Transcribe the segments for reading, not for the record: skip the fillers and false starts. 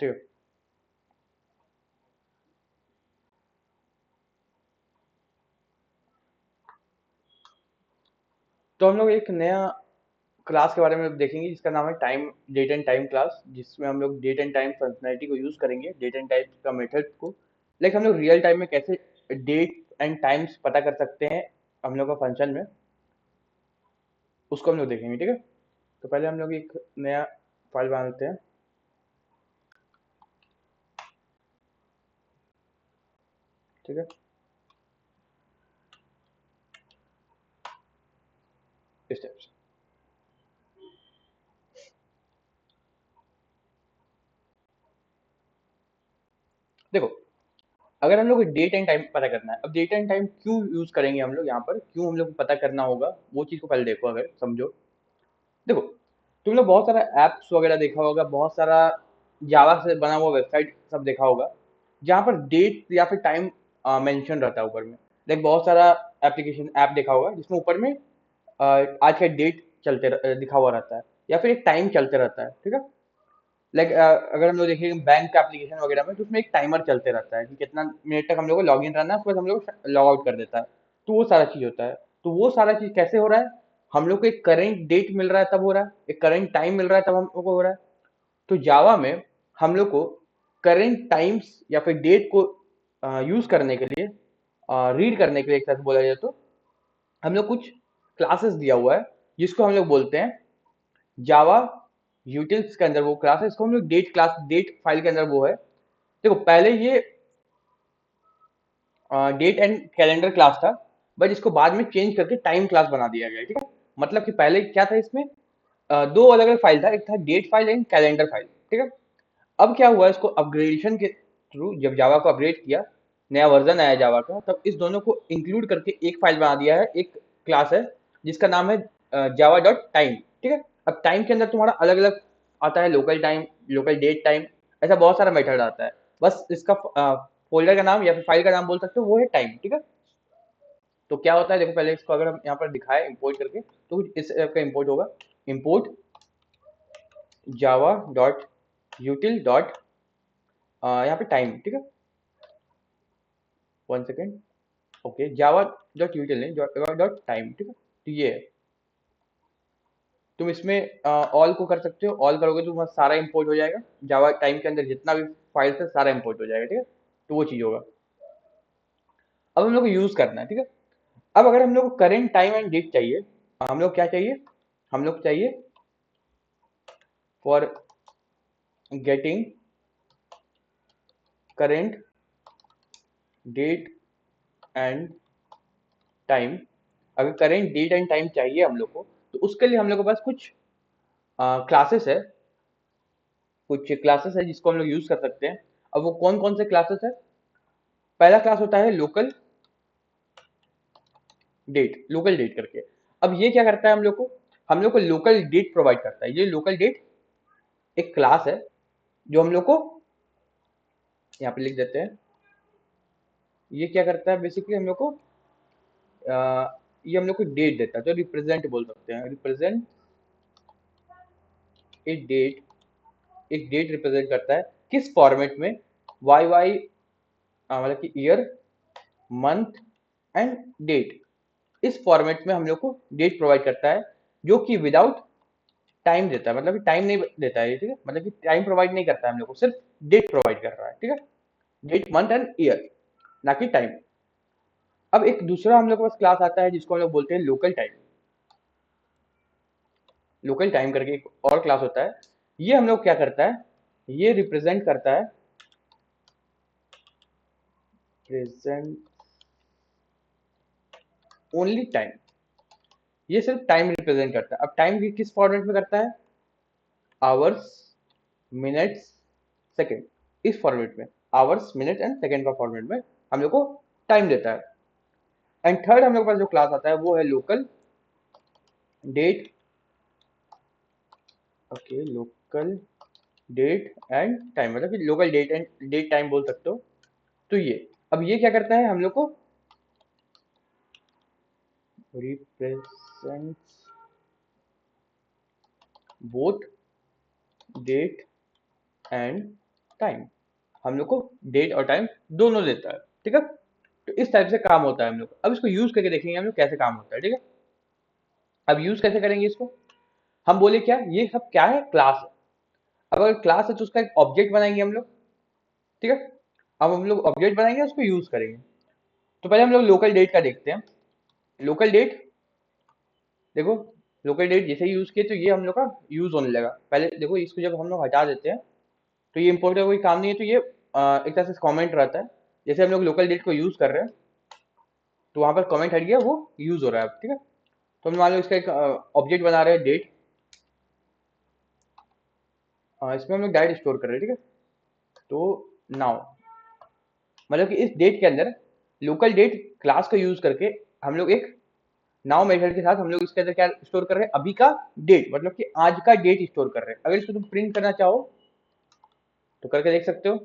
ठीक है। तो हम लोग एक नया क्लास के बारे में देखेंगे जिसका नाम है time, date and time class, जिसमें हम लोग डेट एंड टाइम फंक्शनैलिटी को यूज करेंगे, डेट एंड टाइम का मेथड को। लाइक हम लोग रियल टाइम में कैसे डेट एंड टाइम्स पता कर सकते हैं हम लोग का फंक्शन में, उसको हम लोग देखेंगे। ठीक है। तो पहले हम लोग एक नया फाइल बना लेते हैं। ठीक है। इस टाइप से देखो, अगर हम लोग डेट एंड टाइम पता करना है, अब डेट एंड टाइम क्यों यूज करेंगे हम लोग यहाँ पर, क्यों हम लोग को पता करना होगा, वो चीज को पहले देखो, अगर समझो। देखो, तुम लोग बहुत सारा एप्स वगैरह देखा होगा, बहुत सारा जावा से बना हुआ वेबसाइट सब देखा होगा, जहाँ पर डेट या फिर टाइम मेंशन रहता है ऊपर में। लाइक बहुत सारा एप्लीकेशन ऐप देखा होगा जिसमें ऊपर में आज का डेट दिखा हुआ रहता है, या फिर एक टाइम चलते रहता है। ठीक है। लाइक अगर हम लोग देखेंगे बैंक का एप्लीकेशन वगैरह में, तो उसमें एक टाइमर चलते रहता है कि कितना मिनट तक हम लोग को लॉग इन रहना है, उसके बाद हम लोग लॉग आउट कर देता है। तो वो सारा चीज होता है। तो वो सारा चीज कैसे हो रहा है, हम लोग को एक करेंट डेट मिल रहा है तब हो रहा है, एक करेंट टाइम मिल रहा है तब हम लोग को हो रहा है। तो जावा में हम लोग को करेंट टाइम्स या फिर डेट को यूज करने के लिए, रीड करने के लिए एक तरह से बोला जाए तो, हम लोग कुछ क्लासेस दिया हुआ है जिसको हम लोग बोलते हैं जावा यूटिल्स के अंदर वो क्लास है। इसको हम लोग डेट क्लास, डेट फाइल के अंदर वो है। देखो, पहले ये डेट एंड कैलेंडर क्लास था, बट इसको बाद में चेंज करके टाइम क्लास बना दिया गया है। ठीक है। मतलब कि पहले क्या था इसमें, दो अलग अलग फाइल था, एक था date file and calendar file. ठीक है। अब क्या हुआ, इसको अपग्रेडेशन के थ्रू जब जावा को अपग्रेड किया, नया वर्जन आया जावा का, तब इस दोनों को इंक्लूड करके एक फाइल बना दिया है, एक क्लास है जिसका नाम है जावा डॉट टाइम। ठीक है। अब टाइम के अंदर तुम्हारा अलग अलग आता है, local time, local date time, ऐसा बहुत सारा मेथड आता है। बस इसका फोल्डर का नाम या फिर फाइल का नाम बोल सकते हो, वो है टाइम। ठीक है। तो क्या होता है, देखो पहले इसको अगर हम यहाँ पर दिखाए इंपोर्ट करके, तो कुछ इस टाइप का इंपोर्ट होगा। इंपोर्ट जावा डॉट यूटिल डॉट यहाँ पे टाइम। ठीक है। One second. Okay, Java dot यूटिल नहीं, जावा डॉट टाइम। ठीक है। तो ये है। तुम इसमें ऑल को कर सकते हो, ऑल करोगे तो तुम्हारा सारा इंपोर्ट हो जाएगा, जावा टाइम के अंदर जितना भी फाइल्स है सारा इंपोर्ट हो जाएगा। ठीक है। तो वो चीज होगा। अब हम लोग को यूज करना है। ठीक है। अब अगर हम लोग को करेंट टाइम एंड डेट चाहिए, हम लोग क्या चाहिए, हम लोग चाहिए for getting current date and time. अगर करेंट डेट एंड टाइम चाहिए हम लोग को, तो उसके लिए हम लोग के पास कुछ क्लासेस है, कुछ क्लासेस है जिसको हम लोग यूज कर सकते हैं। अब वो कौन कौन से क्लासेस है, पहला क्लास होता है लोकल डेट, लोकल डेट करके। अब ये क्या करता है, हम लोग को लोकल डेट प्रोवाइड करता है। ये लोकल डेट एक क्लास है जो हम लोग को यहाँ पे लिख देते हैं। ये क्या करता है बेसिकली, हम लोग को ये हम लोग को डेट देता है, तो रिप्रेजेंट बोल सकते हैं, रिप्रेजेंट ए डेट। एक डेट रिप्रेजेंट करता है किस फॉर्मेट में, वाई वाई, मतलब कि ईयर, मंथ एंड डेट। इस फॉर्मेट में हम लोग को डेट प्रोवाइड करता है, जो कि विदाउट टाइम देता है, मतलब कि टाइम नहीं देता है। ठीक है। मतलब कि टाइम प्रोवाइड नहीं करता है हम लोग को, सिर्फ डेट प्रोवाइड कर रहा है। ठीक है। डेट, मंथ एंड ईयर, ना कि टाइम। अब एक दूसरा हम लोग के पास क्लास आता है जिसको हम लोग बोलते हैं लोकल टाइम। लोकल टाइम करके एक और क्लास होता है। ये हम लोग क्या करता है, ये रिप्रेजेंट करता है प्रेजेंट ओनली टाइम। ये सिर्फ टाइम रिप्रेजेंट करता है। अब टाइम किस फॉर्मेट में करता है, आवर्स, मिनट्स, सेकेंड, इस फॉर्मेट में, आवर्स, मिनट एंड सेकेंड का फॉर्मेट में हम लोग को टाइम देता है। एंड थर्ड हम लोग के पास जो क्लास आता है वो है local date. Okay, local date and time, मतलब कि local date and date time बोल सकते हो। तो ये, अब ये क्या करता है, हम लोग को represent both date and time, हम लोग को डेट और टाइम दोनों देता है, ठीक है। तो इस टाइप से काम होता है हम लोग। अब इसको यूज करके देखेंगे हम लोग कैसे काम होता है, ठीक है। अब यूज कैसे करेंगे इसको, हम बोले क्या, ये सब क्या है, क्लास है। अब अगर क्लास है तो उसका एक ऑब्जेक्ट बनाएंगे हम लोग, ठीक है। अब हम लोग ऑब्जेक्ट बनाएंगे, उसको यूज करेंगे। तो पहले हम लोग लोकल डेट का देखते हैं। लोकल डेट, देखो लोकल डेट जैसे ही यूज किए तो ये हम लोग का यूज होने लगा। पहले देखो इसको जब हम लोग हटा देते हैं तो ये इंपोर्ट का कोई काम नहीं है, तो ये एक तरह से कमेंट रहता है। जैसे हम लोग लोकल डेट को यूज कर रहे हैं तो वहां पर कमेंट हट गया, वो यूज हो रहा है अब, ठीक है। तो हम मान लो इसका एक ऑब्जेक्ट बना रहे हैं डेट, इसमें हम लोग डायरेक्ट स्टोर कर रहे हैं, ठीक है। तो नाउ मतलब कि इस डेट के अंदर लोकल डेट क्लास का यूज करके हम लोग एक नाउ मेथड के साथ हम लोग इसके अंदर क्या स्टोर कर रहे हैं, अभी का डेट, मतलब कि आज का डेट स्टोर कर रहे हैं। अगर इसको तुम प्रिंट करना चाहो तो करके देख सकते हो।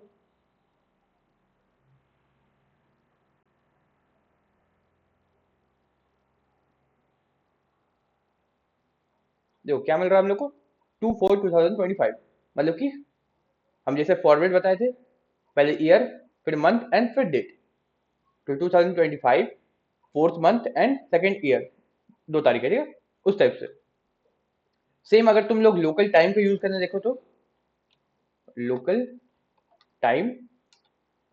देखो क्या मिल रहा है हम लोग को, 2/4/2025, मतलब कि हम जैसे फॉर्मेट बताए थे, पहले ईयर, फिर मंथ एंड फिर डेट। तो 2025 fourth month and second year, 2 तारीख है, ठीक है। उस टाइप से सेम अगर तुम लोग लोकल टाइम को यूज करने देखो तो लोकल टाइम,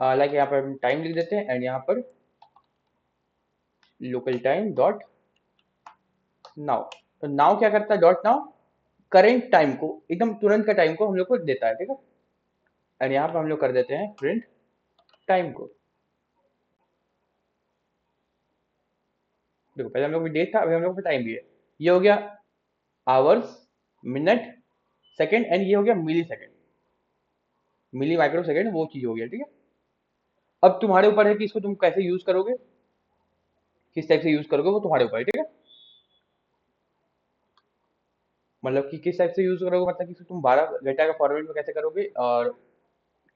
लाइक यहाँ पर हम टाइम लिख देते हैं एंड यहाँ पर लोकल टाइम डॉट नाउ। तो नाउ क्या करता है, डॉट नाउ करेंट टाइम को, एकदम तुरंत का टाइम को हम लोग को देता है, ठीक है। एंड यहाँ पर हम लोग कर देते हैं प्रिंट टाइम को। देखो पहले हम लोग डेट था, अभी हम लोग को टाइम भी है। ये हो गया आवर्स, मिनट, सेकंड, एंड ये हो गया मिली सेकंड, मिली माइक्रो सेकंड, वो चीज हो गया, ठीक है। अब तुम्हारे ऊपर है कि इसको तुम कैसे यूज करोगे, किस टाइप से यूज करोगे, वो तुम्हारे ऊपर है, ठीक है। मतलब कि किस टाइप से यूज करोगे, मतलब कि इसको तुम 12 घंटा का फॉर्मेट में कैसे करोगे और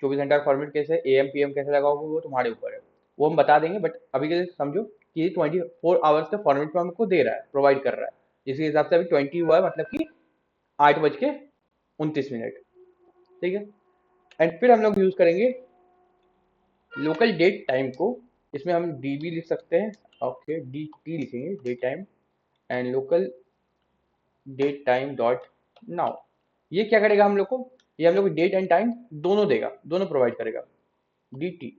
24 घंटा का फॉर्मेट कैसे, AM PM कैसे लगाओगे, वो तुम्हारे ऊपर है। वो हम बता देंगे, बट अभी के लिए समझो कि ये 24 आवर्स का फॉर्मेट में हमको दे रहा है, प्रोवाइड कर रहा है। जिसके हिसाब से अभी 20 हुआ है, मतलब कि 8:29, ठीक है। एंड फिर हम लोग यूज करेंगे लोकल डेट टाइम को। इसमें हम DB लिख सकते हैं, ओके DT लिखेंगे, date time, and local date time dot now. ये क्या करेगा हम लोग को, ये हम लोग को डेट एंड टाइम दोनों देगा, दोनों प्रोवाइड करेगा। DT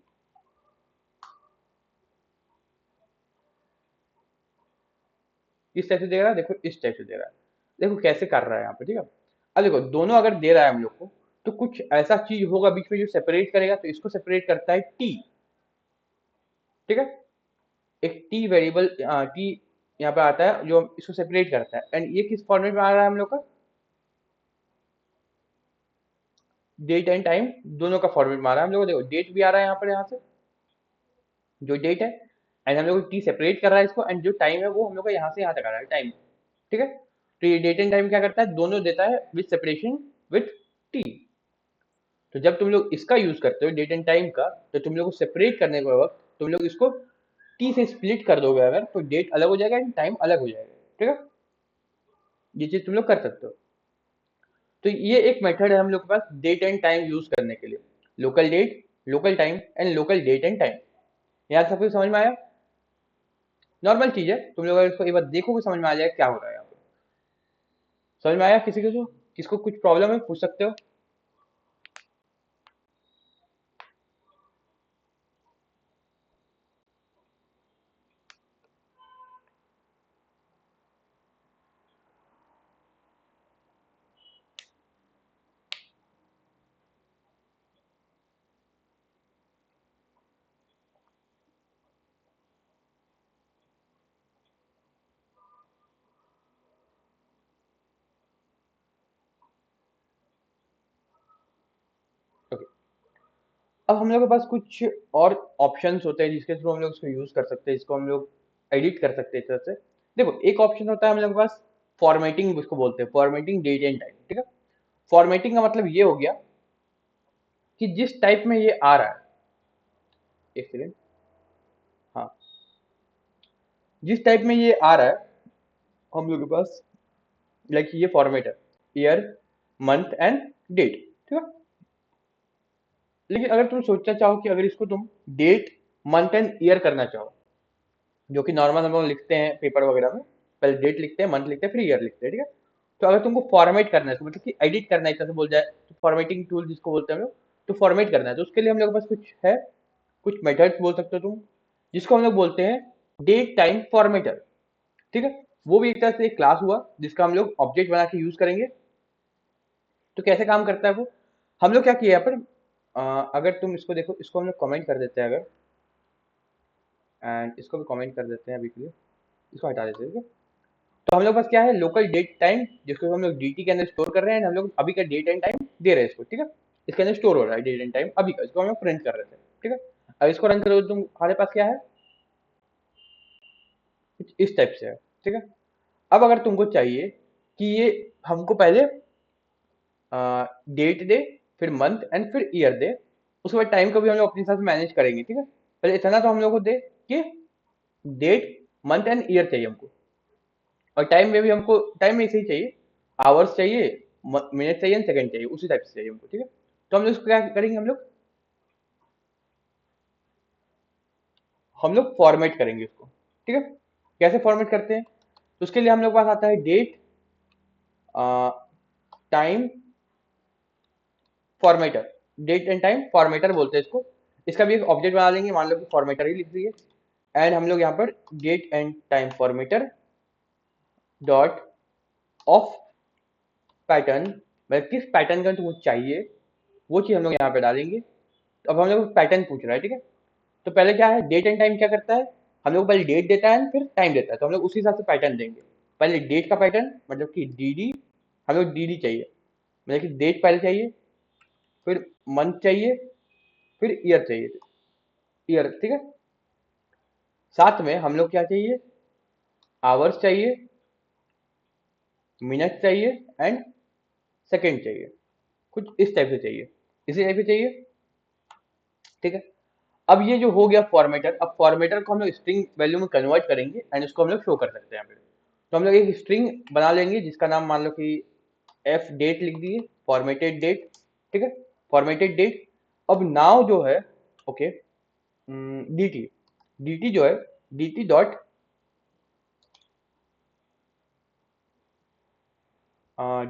किस टाइप से दे रहा है, देखो इस टाइप से दे रहा है। देखो कैसे कर रहा है यहाँ पे, ठीक है। अब देखो दोनों अगर दे रहा है हम लोग को, तो कुछ ऐसा चीज होगा बीच में जो सेपरेट करेगा, तो इसको सेपरेट करता है T, ठीक है। एक T वेरिएबल T यहाँ पे आता है जो इसको सेपरेट करता है। एंड ये किस फॉर्मेट में आ रहा है हम लोग का, डेट एंड टाइम दोनों का फॉर्मेट में आ रहा है हम लोग को। देखो डेट भी आ रहा है यहाँ पर, यहाँ से जो डेट है, एंड हम लोग T सेपरेट कर रहा है इसको, एंड जो टाइम है वो हम लोग का यहाँ से यहाँ तक आ रहा है टाइम, ठीक है। तो ये डेट एंड टाइम क्या करता है, दोनों देता है विद सेपरेशन विथ T। तो जब तुम लोग इसका यूज करते हो डेट एंड टाइम का, तो तुम लोग को सेपरेट करने के वक्त तुम लोग इसको T से स्प्लिट कर दोगे अगर, तो डेट अलग हो जाएगा एंड टाइम अलग हो जाएगा, ठीक है। ये चीज तुम लोग कर सकते हो। तो ये एक मेथड है हम लोग के पास डेट एंड टाइम यूज करने के लिए, local date, local time and local date and time. यहाँ सब कुछ समझ में आया, नॉर्मल चीज है, तुम लोग अगर इसको एक बार देखोगे समझ में आ जाएगा क्या हो रहा है यहाँ पे। समझ में आया, किसी को जो किसको कुछ प्रॉब्लम है पूछ सकते हो। ओके, अब हम लोग के पास कुछ और ऑप्शंस होते हैं जिसके थ्रू हम लोग इसको यूज कर सकते हैं, इसको हम लोग एडिट कर सकते हैं इस तरह से। देखो एक ऑप्शन होता है हम लोग के पास फॉर्मेटिंग, उसको बोलते हैं फॉर्मेटिंग डेट एंड टाइम, ठीक है। फॉर्मेटिंग का मतलब ये हो गया कि जिस टाइप में ये आ रहा है, एक सेकेंड, हाँ, जिस टाइप में ये आ रहा है हम लोग के पास, लाइक ये फॉर्मेट है, ईयर, मंथ एंड डेट, ठीक है। लेकिन अगर तुम सोचना चाहो कि अगर इसको तुम डेट मंथ एंड ईयर करना चाहो, जो कि नॉर्मल हम लोग लिखते हैं पेपर वगैरह में, पहले डेट लिखते हैं, मंथ लिखते हैं, फिर ईयर लिखते हैं, ठीक है। तो अगर तुमको फॉर्मेट करना है इसको, मतलब कि एडिट करना है, एक तरह से बोल जाए तो फॉर्मेटिंग टूल जिसको बोलते हैं हम लोग, तो फॉर्मेट करना है तो उसके लिए हम लोग के पास कुछ है, कुछ मेथड्स बोल सकते हो तुम, जिसको हम लोग बोलते हैं डेट टाइम फॉर्मेटर, ठीक है। वो भी एक तरह से एक क्लास हुआ जिसका हम लोग ऑब्जेक्ट बना के यूज करेंगे। तो कैसे काम करता है वो, हम लोग क्या किया यहाँ पर, अगर तुम इसको देखो, इसको हम लोग कमेंट कर देते हैं अगर, एंड इसको भी कमेंट कर देते हैं अभी के लिए, इसको हटा देते हैं, ठीक है। तो हम लोग पास क्या है, लोकल डेट टाइम, जिसको हम लोग डी के अंदर स्टोर कर रहे हैं, हम लोग अभी का डेट एंड टाइम दे रहे हैं इसको, ठीक है। इसके अंदर स्टोर हो रहा है डेट एंड टाइम अभी का, इसको हम लोग प्रिंट कर रहे थे, ठीक है। अब इसको रन करो, तुम हमारे पास क्या है, कुछ इस टाइप से है, ठीक है। अब अगर तुमको चाहिए कि ये हमको पहले डेट दे, फिर मंथ एंड फिर ईयर दे, उसके बाद टाइम को भी हम लोग अपने हिसाब से मैनेज करेंगे, ठीक है। पहले इतना तो हम लोग को दे कि डेट मंथ एंड ईयर चाहिए हमको, और टाइम में भी हमको, टाइम में ऐसे ही चाहिए, आवर्स चाहिए, मिनट चाहिए, सेकंड चाहिए, उसी टाइप से चाहिए हमको, ठीक है। तो हम लोग इसको क्या करेंगे, हम लोग फॉर्मेट करेंगे इसको, ठीक है। कैसे फॉर्मेट करते हैं, तो उसके लिए हम लोग के पास आता है date time formatter, date and time formatter बोलते हैं इसको। इसका भी एक ऑब्जेक्ट बना लेंगे, मान लो कि फॉर्मेटर ही लिख दिए, एंड हम लोग यहाँ पर date and time formatter dot of pattern, मतलब किस पैटर्न का तुमको चाहिए वो चीज हम लोग यहाँ पे डालेंगे। तो अब हम लोग पैटर्न पूछ रहा है, ठीक है। तो पहले क्या है, डेट एंड टाइम क्या करता है, हम लोग पहले डेट देता है फिर टाइम देता है, तो हम लोग उसी हिसाब से पैटर्न देंगे। पहले डेट का पैटर्न, मतलब कि डी, हम लोग डी चाहिए, मतलब कि डेट पहले चाहिए, फिर मंथ चाहिए, फिर ईयर चाहिए, ईयर, ठीक है। साथ में हम लोग क्या चाहिए, आवर्स चाहिए, मिनट चाहिए, एंड सेकेंड चाहिए, कुछ इस टाइप से चाहिए, इसी टाइप से चाहिए, ठीक है। अब ये जो हो गया फॉर्मेटर, अब फॉर्मेटर को हम लोग स्ट्रिंग वैल्यू में कन्वर्ट करेंगे एंड उसको हम लोग शो कर सकते हैं यहाँ पे। तो हम लोग एक स्ट्रिंग बना लेंगे जिसका नाम मान लो कि एफ डेट लिख दिए, फॉर्मेटेड डेट, ठीक है, फॉर्मेटेड डेट। अब नाउ जो है, ओके, dt, dt जो है, dt dot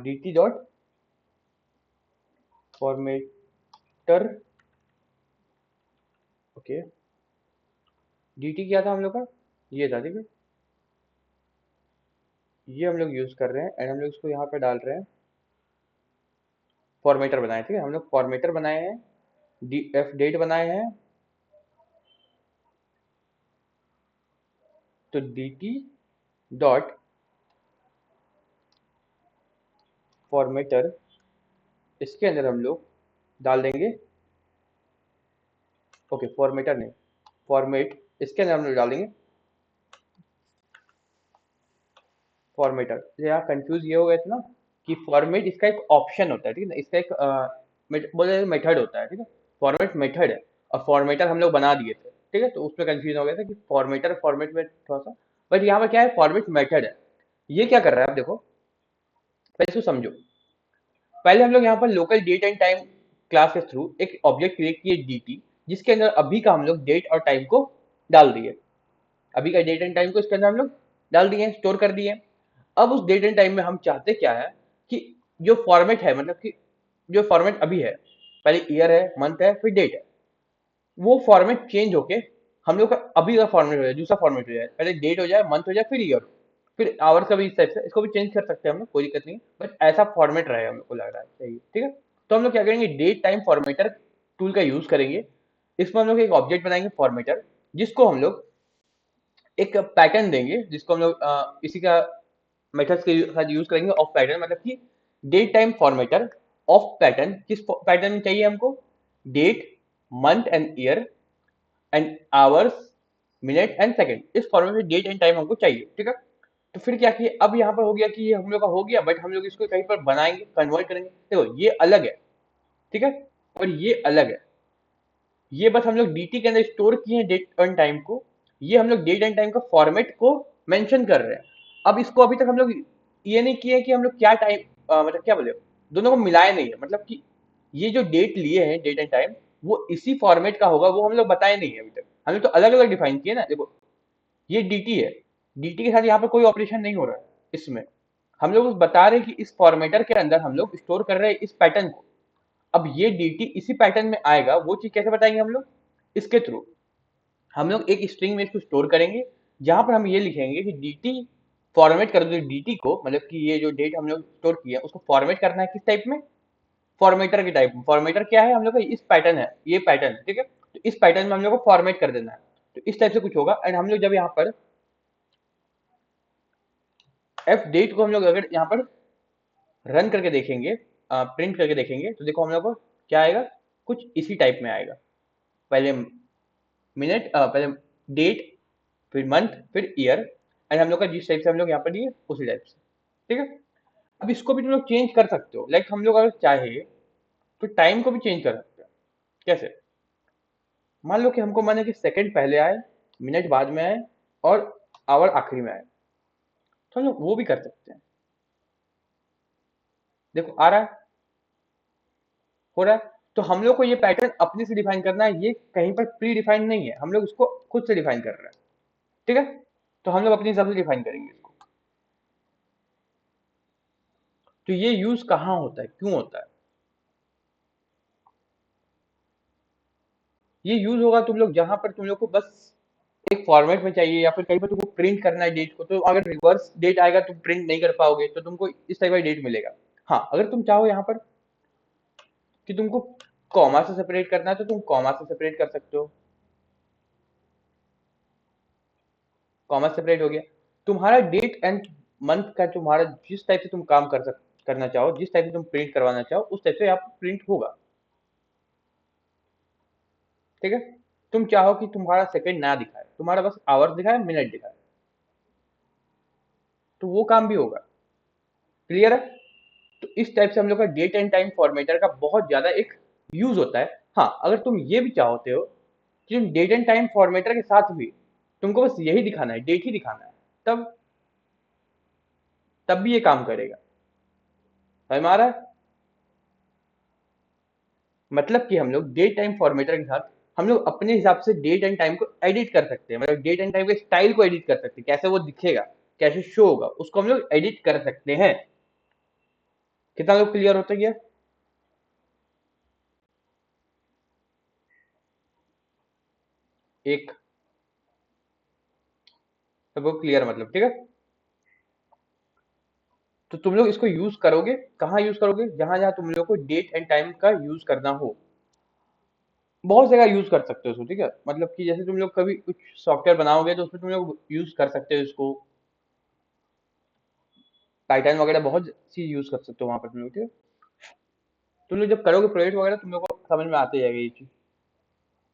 dt dot formatter, okay, dt क्या था हम लोग का, ये था, ठीक है। ये हम लोग यूज कर रहे हैं एंड हम लोग इसको यहाँ पे डाल रहे हैं, फॉर्मेटर बनाए, ठीक है, हम लोग फॉर्मेटर बनाए हैं, डी एफ डेट बनाए हैं, तो dt डॉट फॉर्मेटर, इसके अंदर हम लोग डाल देंगे, ओके, फॉर्मेटर नहीं, फॉर्मेट, इसके अंदर हम लोग डालेंगे फॉर्मेटर। तो यहाँ कंफ्यूज ये हो गया था ना कि फॉर्मेट इसका एक ऑप्शन होता है, ठीक है ना, इसका एक बोले मेथड होता है, ठीक है। फॉर्मेट मेथड है और फॉर्मेटर हम लोग बना दिए थे, ठीक है। तो उसमें कंफ्यूज हो गया था कि फॉर्मेटर फॉर्मेट में थोड़ा सा, बट यहाँ पर क्या है, फॉर्मेट मेथड है। ये क्या कर रहा है, आप देखो, पहले इसको समझो। पहले हम लोग यहाँ पर local date and time class के थ्रू एक ऑब्जेक्ट क्रिएट किए dt, जिसके अंदर अभी का हम लोग डेट और टाइम को डाल दिए, अभी का डेट एंड टाइम को इसके अंदर हम लोग डाल दिए, स्टोर कर दिए। अब उस डेट एंड टाइम में हम चाहते क्या है कि जो फॉर्मेट है, मतलब कि जो फॉर्मेट अभी है, पहले ईयर है, मंथ है, फिर डेट है, वो फॉर्मेट चेंज होके हम लोग का अभी का फॉर्मेट हो जाए, दूसरा फॉर्मेट हो जाए, पहले डेट हो जाए, मंथ हो जाए, फिर ईयर, फिर आवर का भी इस टाइप से, इसको भी चेंज कर सकते हैं हम लोग, कोई दिक्कत नहीं, बट ऐसा फॉर्मेट रहेगा, मेरे को लग रहा है सही, ठीक है। तो हम लोग क्या करेंगे, डेट टाइम फॉर्मेटर टूल का यूज करेंगे। इसमें हम लोग एक ऑब्जेक्ट बनाएंगे फॉर्मेटर, जिसको हम लोग एक पैटर्न देंगे, जिसको हम लोग इसी का मेथड्स के साथ यूज करेंगे, ऑफ पैटर्न, मतलब कि date time formatter of pattern, किस पैटर्न में चाहिए हमको, date, month and year, and hours, minute and second, इस फॉर्मेट में डेट एंड टाइम हमको चाहिए, ठीक है। तो फिर क्या किए, अब यहाँ पर हो गया कि ये हम लोग का हो गया, बट हम लोग इसको कहीं पर बनाएंगे, कन्वर्ट करेंगे, देखो ये अलग है, ठीक है, और ये अलग है। ये बस हम लोग dt के अंदर स्टोर किए हैं डेट एंड टाइम को, ये हम लोग डेट एंड टाइम का फॉर्मेट को मेंशन कर रहे हैं। अब इसको अभी तक हम लोग ये नहीं किए कि हम लोग क्या टाइम, मतलब क्या बोले, दोनों को मिलाए नहीं है, मतलब कि ये जो डेट लिए हैं, डेट एंड टाइम, वो इसी फॉर्मेट का होगा, वो हम लोग बताए नहीं है अभी तक, हम लोग तो अलग अलग डिफाइन किए ना। देखो ये dt है, dt के साथ यहाँ पर कोई ऑपरेशन नहीं हो रहा है इसमें, हम लोग बता रहे हैं कि इस फॉर्मेटर के अंदर हम लोग स्टोर कर रहे हैं इस पैटर्न को। अब ये dt इसी पैटर्न में आएगा, वो चीज कैसे बताएंगे हम लोग, इसके थ्रू हम लोग एक स्ट्रिंग में इसको स्टोर करेंगे, जहां पर हम ये लिखेंगे कि dt फॉर्मेट कर दो dt को, मतलब कि ये जो डेट हम लोग स्टोर किया उसको फॉर्मेट करना है किस टाइप में, फॉर्मेटर के टाइप में। फॉर्मेटर क्या है, हम लोग का इस पैटर्न है, ये पैटर्न, ठीक है, तो इस पैटर्न में हम लोग को फॉर्मेट कर देना है। तो इस टाइप से कुछ होगा। एंड हम लोग जब यहाँ पर एफ डेट को हम लोग अगर यहाँ पर रन करके देखेंगे, प्रिंट करके देखेंगे, तो देखो हम लोग को क्या आएगा, कुछ इसी टाइप में आएगा। पहले मिनट, पहले डेट, फिर मंथ, फिर ईयर, एंड हम लोग का जिस टाइप से हम लोग यहाँ पर दिए उसी टाइप से, ठीक है। अब इसको भी तुम लोग चेंज कर सकते हो, लाइक हम लोग अगर चाहे तो टाइम को भी चेंज कर सकते हैं। कैसे, मान लो कि हमको मन है कि सेकंड पहले आए, मिनट बाद में आए, और आवर आखिरी में आए, तो हम लोग वो भी कर सकते हैं। देखो आ रहा है, हो रहा है। तो हम लोग को ये पैटर्न अपने से डिफाइन करना है, ये कहीं पर प्री डिफाइन नहीं है, हम लोग इसको खुद से डिफाइन कर रहे हैं, ठीक है। तो हम लोग अपने हिसाब से डिफाइन करेंगे इसको। तो ये यूज कहाँ होता है, क्यों होता है, ये यूज होगा तुम लोग जहां पर तुम लोग को बस एक फॉर्मेट में चाहिए, या फिर कहीं पर तुमको प्रिंट करना है डेट को, तो अगर रिवर्स डेट आएगा तुम प्रिंट नहीं कर पाओगे, तो तुमको इस टाइप का डेट मिलेगा। हाँ, अगर तुम चाहो यहाँ पर कि तुमको कॉमा से सेपरेट करना है, तो तुम कॉमा से सेपरेट कर सकते हो, कॉमा सेपरेट हो गया। तुम्हारा डेट एंड मंथ का तुम्हारा जिस टाइप से तुम काम करना चाहो, जिस टाइप से तुम प्रिंट करवाना चाहो, उस टाइप से यहाँ प्रिंट होगा, ठीक है। तुम चाहो कि तुम्हारा सेकंड ना दिखाए, तुम्हारा बस आवर्स दिखाए, मिनट दिखाए, तो वो काम भी होगा। क्लियर है। तो इस टाइप से हम लोग का डेट एंड टाइम फॉर्मेटर का बहुत ज्यादा एक यूज होता है। हाँ, अगर तुम ये भी चाहते हो कि डेट एंड टाइम फॉर्मेटर के साथ भी तुमको बस यही दिखाना है, डेट ही दिखाना है, तब तब भी ये काम करेगा। समझ में आ रहा है। मतलब कि हम लोग डेट टाइम फॉर्मेटर के साथ हम लोग अपने हिसाब से डेट एंड टाइम को एडिट कर सकते हैं, मतलब डेट एंड टाइम के स्टाइल को एडिट कर सकते हैं, कैसे वो दिखेगा, कैसे शो होगा, उसको हम लोग एडिट कर सकते हैं। कितना लोग क्लियर होता है। एक सबको क्लियर, मतलब ठीक है। तो तुम लोग इसको यूज करोगे, कहाँ यूज करोगे, जहां जहां तुम लोग को डेट एंड टाइम का यूज करना हो, बहुत जगह यूज कर सकते हो इसको, ठीक है। मतलब कि जैसे तुम लोग कभी कुछ सॉफ्टवेयर बनाओगे तो उसमें तुम लोग यूज कर सकते हो इसको, पाइथन वगैरह बहुत सी यूज कर सकते हो वहां पर तुम लोग, ठीक है। तुम लोग जब करोगे प्रोजेक्ट वगैरह, तुम लोग को समझ में आते जाएगा ये चीज।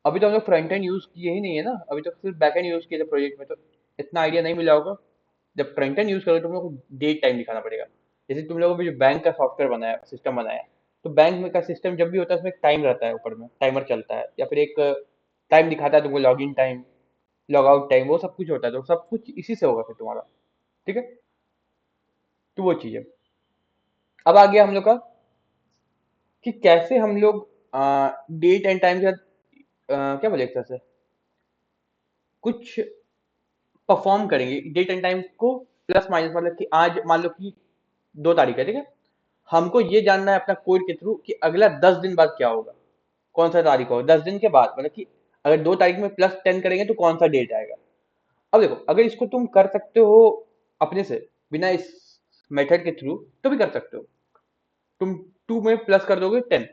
अभी तो हम लोग फ्रंट एंड यूज किए ही नहीं है ना, अभी तो सिर्फ बैक एंड यूज किए थे प्रोजेक्ट में, तो इतना आइडिया नहीं मिला होगा। जब फ्रंट एंड यूज करोगे तुम लोग को डेट टाइम दिखाना पड़ेगा। जैसे तुम लोगों ने जो बैंक का सॉफ्टवेयर बनाया, सिस्टम बनाया, तो बैंक में का सिस्टम जब भी होता है उसमें एक टाइम रहता है, ऊपर में टाइमर चलता है, या फिर एक टाइम दिखाता है तुमको, log in time, log out time, वो सब कुछ होता है, तो सब कुछ इसी से होगा फिर तुम्हारा, ठीक है। तो वो चीज है। अब आ गया हम लोग का कि कैसे हम लोग डेट एंड टाइम के साथ क्या बोले एक तरह से कुछ परफॉर्म करेंगे डेट एंड टाइम को, प्लस माइनस, मतलब कि आज मान लो कि 2 तारीख है, ठीक है। हमको ये जानना है अपना कोड के थ्रू कि अगला 10 दिन बाद क्या होगा, कौन सा तारीख होगा 10 दिन के बाद, मतलब कि अगर 2 तारीख में +10 करेंगे तो कौन सा डेट आएगा। अब देखो, अगर इसको तुम कर सकते हो अपने से, बिना इस मेथड के थ्रू, तो भी कर सकते हो। तुम 2 में प्लस कर दोगे 10,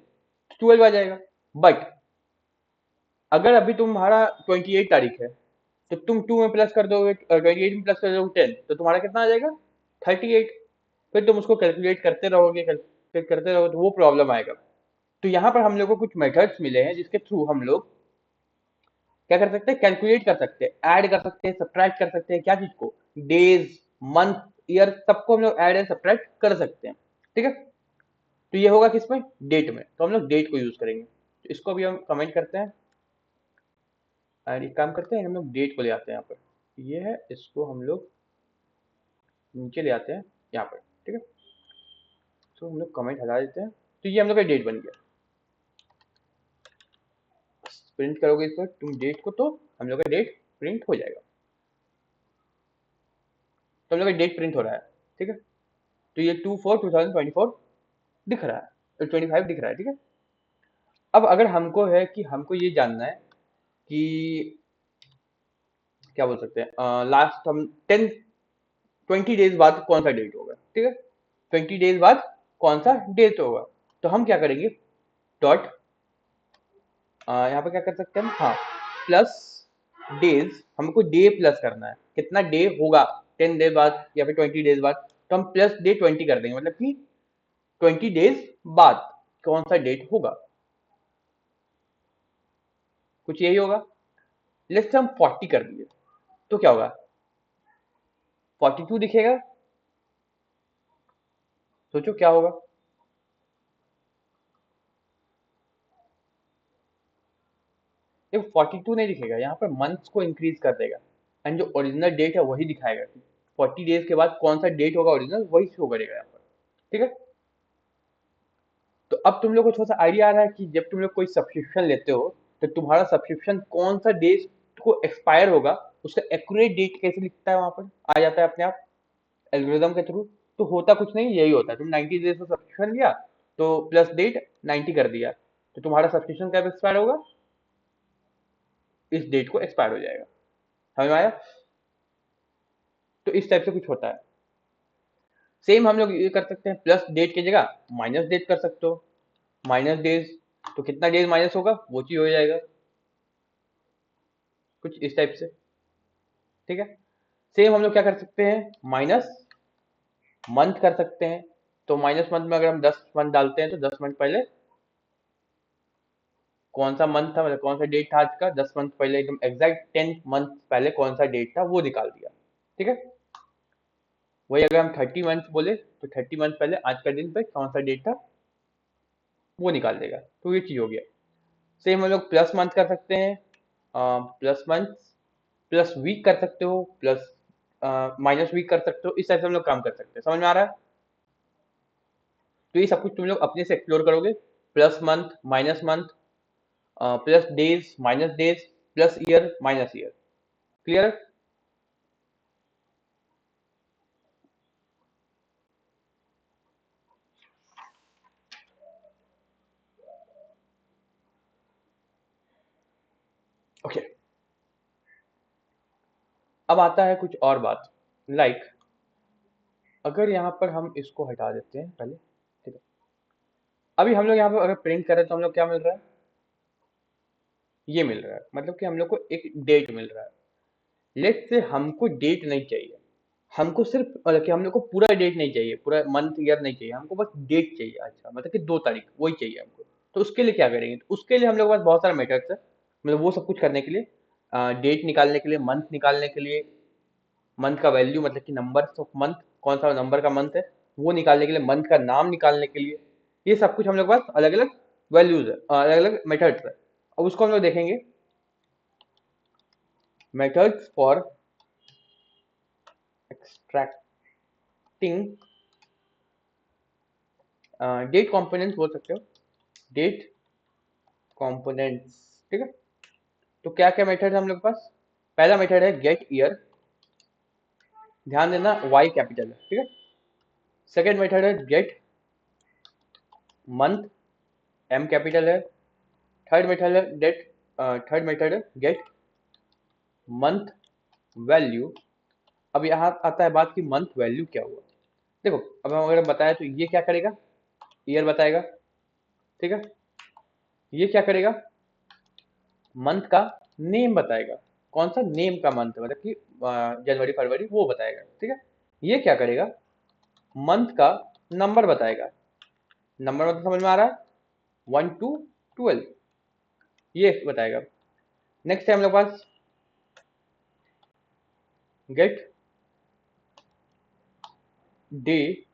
12 आ जाएगा। बट अगर अभी तुम्हारा 28 तारीख है, तो तुम 2 में प्लस कर दोगे, 28 में प्लस कर दोगे 10, तो तुम्हारा कितना आ जाएगा, 38। फिर तुम उसको कैलकुलेट करते रहोगे, कैलकुलेट करते रहोगे, तो वो प्रॉब्लम आएगा। तो यहाँ पर हम लोग को कुछ मेथड्स मिले हैं जिसके थ्रू हम लोग क्या कर सकते हैं, कैलकुलेट कर सकते हैं, ऐड कर सकते हैं, सब्ट्रैक्ट कर सकते हैं, क्या चीज को, डेज, मंथ, ईयर, सबको हम लोग ऐड एंड सब्ट्रैक्ट कर सकते हैं, ठीक है। तो ये होगा किसमें, डेट में, तो हम लोग डेट को यूज करेंगे, तो इसको भी हम कमेंट करते हैं। एंड एक काम करते हैं, हम लोग डेट को ले आते हैं यहाँ पर, ये है, इसको हम लोग नीचे ले आते हैं यहाँ पर, ठीक है। तो हम लोग कमेंट हटा देते हैं, तो ये हम लोग का डेट बन गया। प्रिंट करोगे इसको तुम डेट को, तो हम लोग का डेट प्रिंट हो जाएगा। तो हम लोग का डेट प्रिंट हो रहा है, ठीक है। तो ये 2/4/2024 दिख रहा है, तो 25 दिख रहा है, ठीक है। अब अगर हमको है कि हमको ये जानना है कि क्या बोल सकते हैं, लास्ट हम 20 डेज बाद कौन सा डेट होगा, ठीक है। 20 डेज बाद कौन सा डेट होगा, तो हम क्या करेंगे, डॉट यहाँ पे क्या कर सकते हैं हम, हाँ, प्लस डेज, हमको डे प्लस करना है, कितना डे होगा 10 डे बाद या फिर 20 डेज बाद, तो हम प्लस डे 20 कर देंगे, मतलब कि 20 डेज बाद कौन सा डेट होगा, कुछ यही होगा। लेट्स हम 40 कर दिए, तो क्या होगा, 42 दिखेगा, सोचो क्या होगा। देखो 42 नहीं दिखेगा, यहाँ पर मंथ्स को इंक्रीज कर देगा, एंड जो ओरिजिनल डेट है वही दिखाएगा कि 40 डेज के बाद कौन सा डेट होगा ओरिजिनल, वही शो करेगा यहाँ पर, ठीक है। तो अब तुम लोग को थोड़ा सा आइडिया आ रहा है कि जब तुम लोग कोई सब्सक्रिप्शन लेते हो, तो तुम्हारा सब्सक्रिप्शन कौन सा डेट को एक्सपायर होगा, उसका एक्यूरेट डेट कैसे लिखता है, वहां पर आ जाता है अपने आप एल्गोरिदम के थ्रू। तो होता कुछ नहीं, यही होता है, तुम 90 डेज का सब्सक्रिप्शन लिया, तो प्लस डेट 90 कर दिया, तो तुम्हारा सब्सक्रिप्शन कब एक्सपायर होगा, इस डेट को एक्सपायर हो जाएगा, समझ में आया। तो इस टाइप से कुछ होता है। सेम हम लोग ये कर सकते हैं, प्लस डेट की जगह माइनस डेट कर सकते हो, माइनस डेज, तो कितना डेज माइनस होगा वो चीज हो जाएगा, कुछ इस टाइप से, ठीक है। सेम हम लोग क्या कर सकते हैं, माइनस मंथ कर सकते हैं, तो माइनस मंथ में अगर हम 10 मंथ डालते हैं, तो 10 मंथ पहले कौन सा मंथ था, मतलब कौन सा डेट था आज का, 10 मंथ पहले एकदम एग्जैक्ट 10 मंथ पहले कौन सा डेट था वो निकाल दिया, ठीक है। वही अगर हम 30 मंथ बोले, तो 30 मंथ पहले आज का दिन पे कौन सा डेट था वो निकाल देगा, तो ये चीज हो गया। सेम हम लोग प्लस मंथ कर सकते हैं, प्लस मंथ, प्लस वीक कर सकते हो, प्लस माइनस वीक कर सकते हो, इस टाइप से हम लोग काम कर सकते हैं, समझ में आ रहा है। तो ये सब कुछ तुम लोग अपने से एक्सप्लोर करोगे, plus month minus month, plus days minus days, plus year minus year, clear. Okay, अब आता है कुछ और बात, लाइक अगर यहाँ पर हम इसको हटा देते हैं पहले, ठीक है। अभी हम लोग यहाँ पर अगर प्रिंट करें तो हम लोग क्या मिल रहा है, ये मिल रहा है, मतलब कि हम लोग को एक डेट मिल रहा है। लेट से हमको डेट नहीं चाहिए, हमको सिर्फ मतलब कि हम लोग को पूरा डेट नहीं चाहिए, पूरा मंथ ईयर नहीं चाहिए, हमको बस डेट चाहिए, अच्छा मतलब कि 2 तारीख वही चाहिए हमको। तो उसके लिए क्या करेंगे, तो उसके लिए हम लोग के पास बहुत सारे मेथड्स है, मतलब वो सब कुछ करने के लिए, डेट निकालने के लिए, मंथ निकालने के लिए, मंथ का वैल्यू मतलब कि नंबर ऑफ मंथ, कौन सा नंबर का मंथ है वो निकालने के लिए, मंथ का नाम निकालने के लिए, ये सब कुछ हम लोग के पास अलग अलग वैल्यूज है, अलग अलग मेथड्स है। अब उसको हम लोग देखेंगे, methods for extracting date components बोल सकते हो, डेट कंपोनेंट्स, ठीक है। तो क्या क्या मेथड है हम लोग के पास, पहला मेथड है गेट ईयर, ध्यान देना वाई कैपिटल है, ठीक है। सेकेंड मेथड है गेट मंथ, एम कैपिटल है। थर्ड मेथड है गेट, थर्ड मेथड है गेट मंथ वैल्यू। अब यहाँ आता है बात की मंथ वैल्यू क्या हुआ, देखो अब हम अगर बताया तो ये क्या करेगा, ईयर बताएगा, ठीक है। ये क्या करेगा, मंथ का नेम बताएगा, कौन सा नेम का मंथ है, मतलब कि जनवरी फरवरी वो बताएगा, ठीक है। ये क्या करेगा, मंथ का नंबर बताएगा, नंबर मतलब समझ में आ रहा है, 1 to 12 ये बताएगा। नेक्स्ट है हम लोग पास गेट डे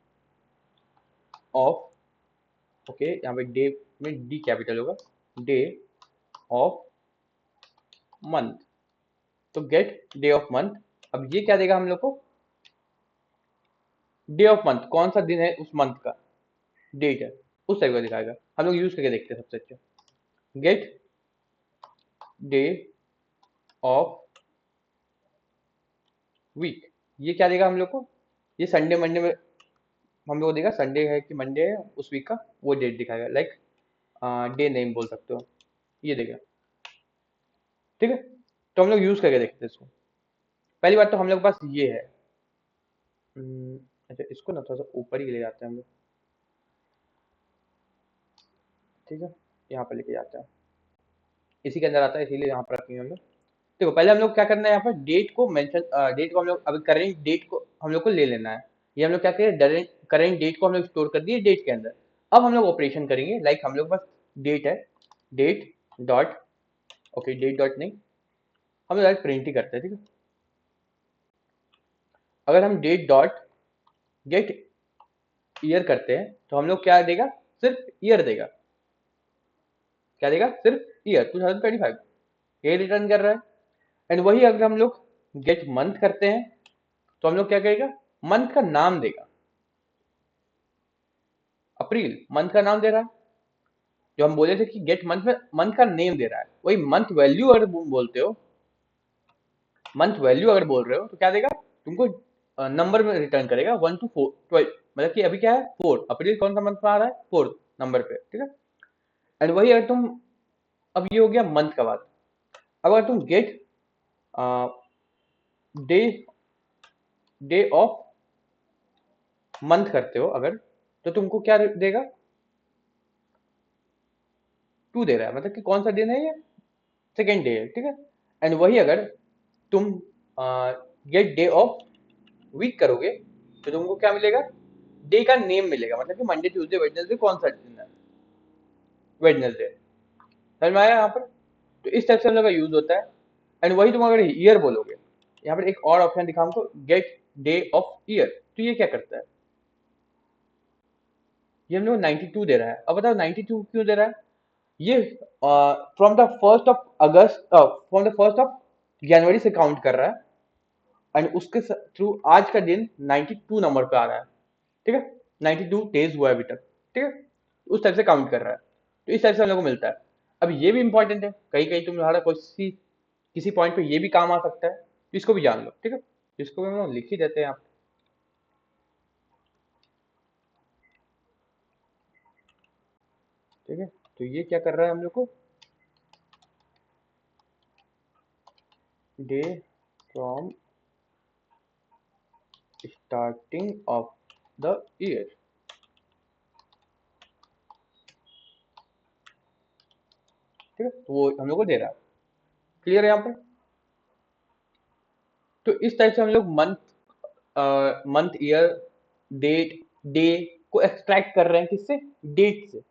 ऑफ, ओके यहाँ पे डे में डी कैपिटल होगा, डे ऑफ मंथ, तो गेट डे ऑफ मंथ। अब ये क्या देगा हम लोग को, डे ऑफ मंथ कौन सा दिन है उस मंथ का, डेट है, उस टाइप का दिखाएगा। हम लोग यूज करके देखते हैं सबसे अच्छा, गेट डे ऑफ वीक, ये क्या देगा हम लोग को, ये संडे मंडे में हम लोग को देगा, संडे है कि मंडे है उस वीक का वो डेट दिखाएगा, लाइक डे नेम बोल सकते हो, ये देगा। ठीक है, तो हम लोग यूज करके देखते हैं इसको। पहली बात तो हम लोग के पास ये है। अच्छा, इसको ना थोड़ा सा ऊपर ही ले जाते हैं हम लोग। ठीक है, यहाँ पर लेके जाते हैं, इसी के अंदर आता है, इसीलिए यहाँ पर रखेंगे हम लोग। देखो पहले हम लोग क्या करना है, यहाँ पर डेट को मेंशन, डेट को हम लोग अभी करेंट डेट को हम लोग को ले लेना है। ये हम लोग क्या करें, करेंट डेट को हम लोग स्टोर कर दिए डेट के अंदर। अब हम लोग ऑपरेशन करेंगे, लाइक हम लोग के पास डेट है, date dot, okay date dot नहीं, हम लोग डायरेक्ट प्रिंट ही करते हैं। ठीक है, अगर हम डेट डॉट गेट ईयर करते हैं तो हम लोग क्या देगा, सिर्फ ईयर देगा। क्या देगा, सिर्फ ईयर 2025, ये रिटर्न कर रहा है। एंड वही अगर हम लोग गेट मंथ करते हैं तो हम लोग क्या करेगा, मंथ का नाम देगा, अप्रैल मंथ का नाम दे रहा है। जो हम बोले थे कि गेट मंथ में मंथ का नेम दे रहा है, वही मंथ वैल्यू अगर बोलते हो, मंथ वैल्यू अगर बोल रहे हो तो क्या देगा तुमको, नंबर में रिटर्न करेगा 1 to 4 12, मतलब कि अभी क्या है 4, अप्रैल कौन सा मंथ में आ रहा है, 4 नंबर पे। ठीक है, एंड वही अगर तुम, अब ये हो गया मंथ का बात। अब अगर तुम get day day of month करते हो अगर, तो तुमको क्या देगा, 2 दे रहा है, मतलब कि कौन सा दिन है ये, सेकेंड डे है। ठीक है, एंड वही अगर तुम गेट डे ऑफ वीक करोगे तो तुमको क्या मिलेगा, डे का नेम मिलेगा, मतलब कि मंडे ट्यूसडे वेडनेसडे कौन सा दिन है, वेडनेसडे। समझ में आया यहाँ पर, तो इस टाइप से हम लोग का यूज होता है। एंड वही तुम अगर ईयर बोलोगे, यहाँ पर एक और ऑप्शन दिखा हमको, गेट डे ऑफ ईयर, तो ये क्या करता है, ये हम लोग 92 दे रहा है। अब बताओ 92 क्यों दे रहा है, ये from the 1 August, from the 1 जनवरी से काउंट कर रहा है, एंड उसके थ्रू आज का दिन 92 नंबर पे आ रहा है। ठीक है, 92 डेज हुआ है अभी तक। ठीक है, उस टाइप से काउंट कर रहा है, तो इस टाइप से हम लोग को मिलता है। अब ये भी इंपॉर्टेंट है, कहीं कहीं तुम्हारा कोई किसी पॉइंट पे ये भी काम आ सकता है, तो इसको भी जान लो। ठीक है, इसको भी हम लोग लिख ही देते हैं आप। ठीक है, तो ये क्या कर रहा है हम लोग को, day from starting of the year. ठीक है, तो वो हम लोग को दे रहा है, क्लियर है यहाँ पर। तो इस टाइप से हम लोग मंथ ईयर डेट डे को एक्सट्रैक्ट कर रहे हैं, किससे, डेट से।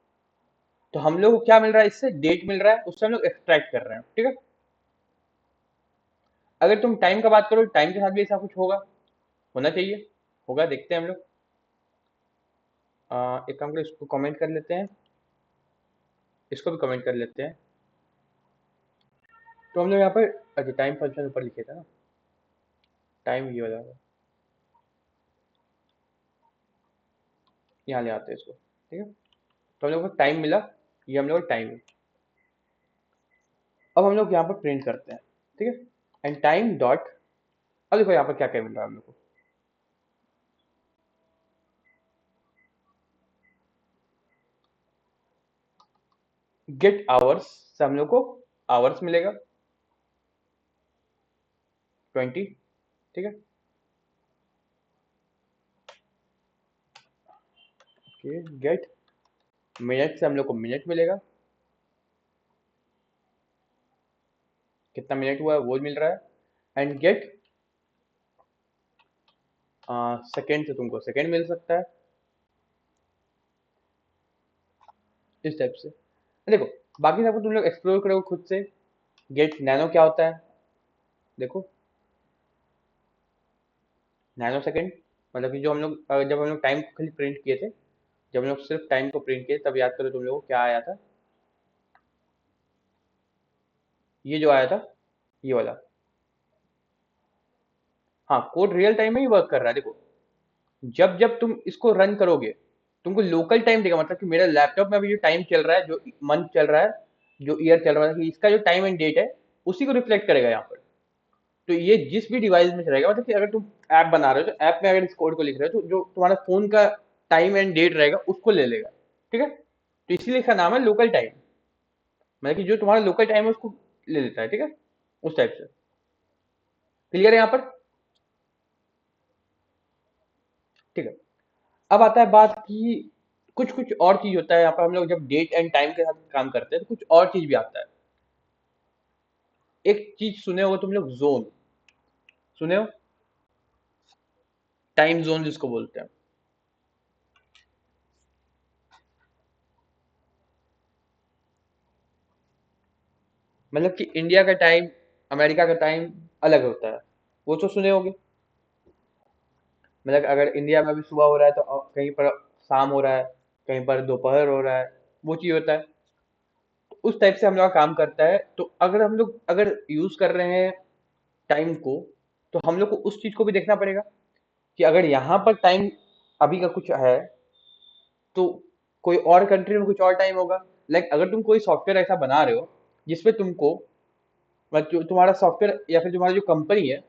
तो हम लोग को क्या मिल रहा है, इससे डेट मिल रहा है, उससे हम लोग एक्सट्रैक्ट कर रहे हैं। ठीक है, अगर तुम टाइम का बात करो, टाइम के साथ भी ऐसा कुछ होगा, होना चाहिए, होगा, देखते हैं हम लोग। एक काम करो, इसको कमेंट कर लेते हैं, इसको भी कमेंट कर लेते हैं। तो हम लोग यहाँ पर, अच्छा टाइम फंक्शन ऊपर लिखे थे ना, टाइम ये वाला, यहाँ ले आते हैं इसको। ठीक है, तो हम लोग को टाइम मिला, ये हम लोग का टाइम है। अब हम लोग यहाँ पर प्रिंट करते हैं। ठीक है, एंड टाइम डॉट, अब देखो यहाँ पर क्या क्या मिल रहा है हम लोग को, गेट आवर्स से हम लोग को आवर्स मिलेगा 20। ठीक है, ओके, गेट मिनट से हम लोग को मिनट मिलेगा, कितना मिनट हुआ है वो मिल रहा है। एंड गेट सेकेंड से तुमको सेकेंड मिल सकता है, इस टाइप से। देखो बाकी सबको तुम लोग एक्सप्लोर करो खुद से। गेट नैनो क्या होता है, देखो नैनो सेकेंड, मतलब कि जो हम लोग जब हम लोग टाइम को खाली प्रिंट किए थे, जब हम लोग सिर्फ टाइम को प्रिंट किए, तब याद करो तुम लोगों को क्या आया था, ये जो आया था, ये वाला। हाँ, कोड रियल टाइम में ही वर्क कर रहा है। देखो जब जब तुम इसको रन करोगे, तुमको लोकल टाइम देगा, मतलब कि मेरा लैपटॉप में अभी जो टाइम चल रहा है, जो मंथ चल रहा है, जो ईयर चल रहा है कि इसका जो टाइम एंड डेट है उसी को रिफ्लेक्ट करेगा यहाँ पर। तो ये जिस भी डिवाइस में चलेगा, मतलब कि अगर तुम ऐप बना रहे हो तो ऐप में अगर इस कोड को लिख रहे हो तो जो तुम्हारा फोन का टाइम एंड डेट रहेगा उसको ले लेगा। ठीक है, तो इसीलिए इसका नाम है लोकल टाइम, मतलब कि जो तुम्हारा लोकल टाइम है उसको ले लेता है। ठीक है, उस टाइप से। क्लियर है यहाँ पर? ठीक है, अब आता है बात की कुछ कुछ और चीज होता है यहाँ पर। हम लोग जब डेट एंड टाइम के साथ काम करते हैं तो कुछ और चीज भी आता है। एक चीज सुने हो तुम लोग, जोन सुने हो? टाइम जोन जिसको बोलते हैं। मतलब कि इंडिया का टाइम, अमेरिका का टाइम अलग होता है, वो तो सुने होगे। मतलब अगर इंडिया में अभी सुबह हो रहा है तो कहीं पर शाम हो रहा है, कहीं पर दोपहर हो रहा है, वो चीज होता है। तो उस टाइप से हम लोग का काम करता है। तो अगर हम लोग अगर यूज कर रहे हैं टाइम को, तो हम लोग को उस चीज को भी देखना पड़ेगा कि अगर यहाँ पर टाइम अभी का कुछ है तो कोई और कंट्री में कुछ और टाइम होगा। लाइक अगर तुम कोई सॉफ्टवेयर ऐसा बना रहे हो जिसपे तुमको, मतलब जो तुम्हारा सॉफ्टवेयर या फिर तुम्हारा जो कंपनी है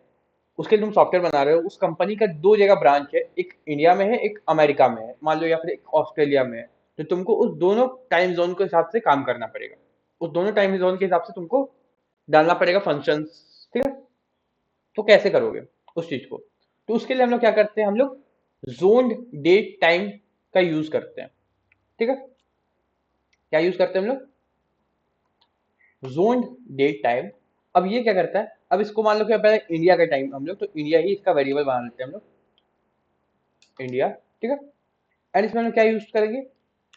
उसके लिए तुम सॉफ्टवेयर बना रहे हो, उस कंपनी का दो जगह ब्रांच है, एक इंडिया में है एक अमेरिका में है मान लो, या फिर एक ऑस्ट्रेलिया में है। तो तुमको उस दोनों टाइम जोन के हिसाब से काम करना पड़ेगा, उस दोनों टाइम जोन के हिसाब से तुमको डालना पड़ेगा फंक्शंस। ठीक है, तो कैसे करोगे उस चीज को? तो उसके लिए हम लोग क्या करते हैं, हम लोग जोन्ड डेट टाइम का यूज करते हैं। ठीक है, क्या यूज करते हैं हम लोग? Zoned date time. अब ये क्या करता है, अब इसको मान लो कि पहले इंडिया का टाइम, हम लोग तो इंडिया ही इसका वेरिएबल बना लेते हैं हम लोग, इंडिया। ठीक है, एंड इसमें हम लोग क्या यूज करेंगे,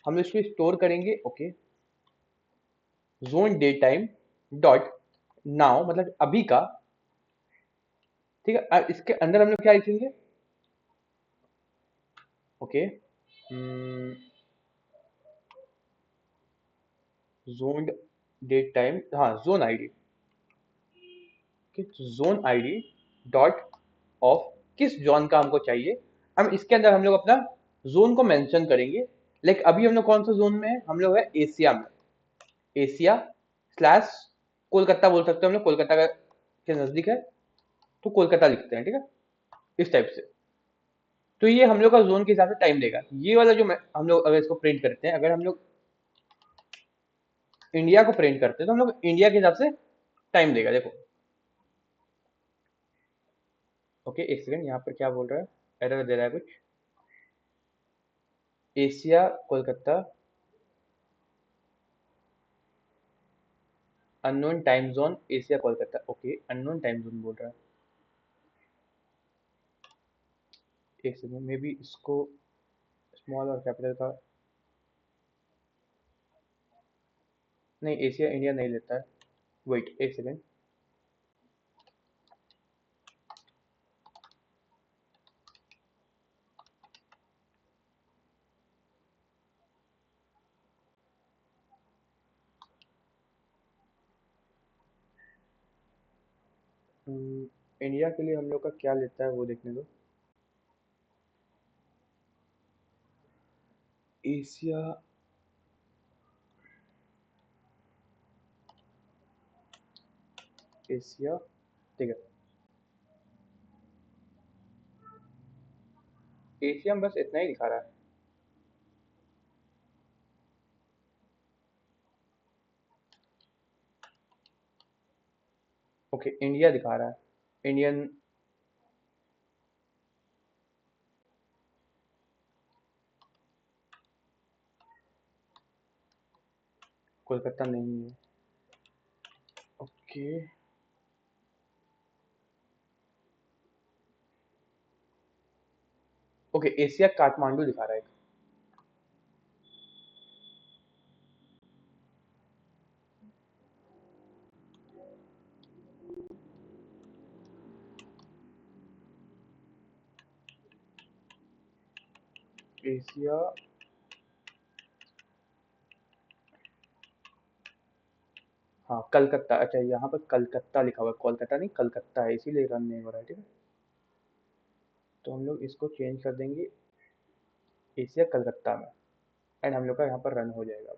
हम लोग इसको स्टोर करेंगे। Okay, zone date time dot now, मतलब अभी का। ठीक है, अब इसके अंदर हम लोग क्या लिखेंगे? ओके, जोन डेट टाइम, हाँ zone ID. Zone ID dot of, किस जोन का हमको चाहिए। हम इसके अंदर हम लोग अपना जोन को मेंशन करेंगे। लाइक अभी हम लोग कौन सा जोन में है, हम लोग है एशिया में। एशिया स्लैश कोलकाता बोल सकते हैं हम लोग, कोलकाता का के नजदीक है तो कोलकाता लिखते हैं। ठीक है, इस टाइप से। तो ये हम लोग का जोन के हिसाब से टाइम देगा। ये वाला जो हम लोग अगर इसको प्रिंट करते हैं, अगर हम लोग इंडिया को प्रिंट करते हैं तो हम लोग इंडिया के हिसाब से टाइम देगा। देखो, ओके एक सेकंड, यहाँ पर क्या बोल रहा है, एरर दे रहा है कुछ। Asia Kolkata unknown time zone, Asia Kolkata. Okay, unknown time zone बोल रहा है। एक सेकंड, मे बी इसको स्मॉल और कैपिटल का, नहीं एशिया इंडिया नहीं लेता है। वेट एक सेकंड, इंडिया के लिए हम लोग का क्या लेता है वो देखने दो। एशिया, एशिया, ठीक है, एशिया में बस इतना ही दिखा रहा है। ओके, इंडिया दिखा रहा है, इंडियन। कोलकाता नहीं है। ओके, ओके एशिया काठमांडू दिखा रहा है। एशिया, हाँ कलकत्ता, अच्छा यहाँ पर कलकत्ता लिखा हुआ है, कोलकाता नहीं कलकत्ता है, इसीलिए रन नहीं हो रहा है। ठीक है, तो हम लोग इसको चेंज कर देंगे एशिया कलकत्ता में, एंड हम लोग का यहाँ पर रन हो जाएगा।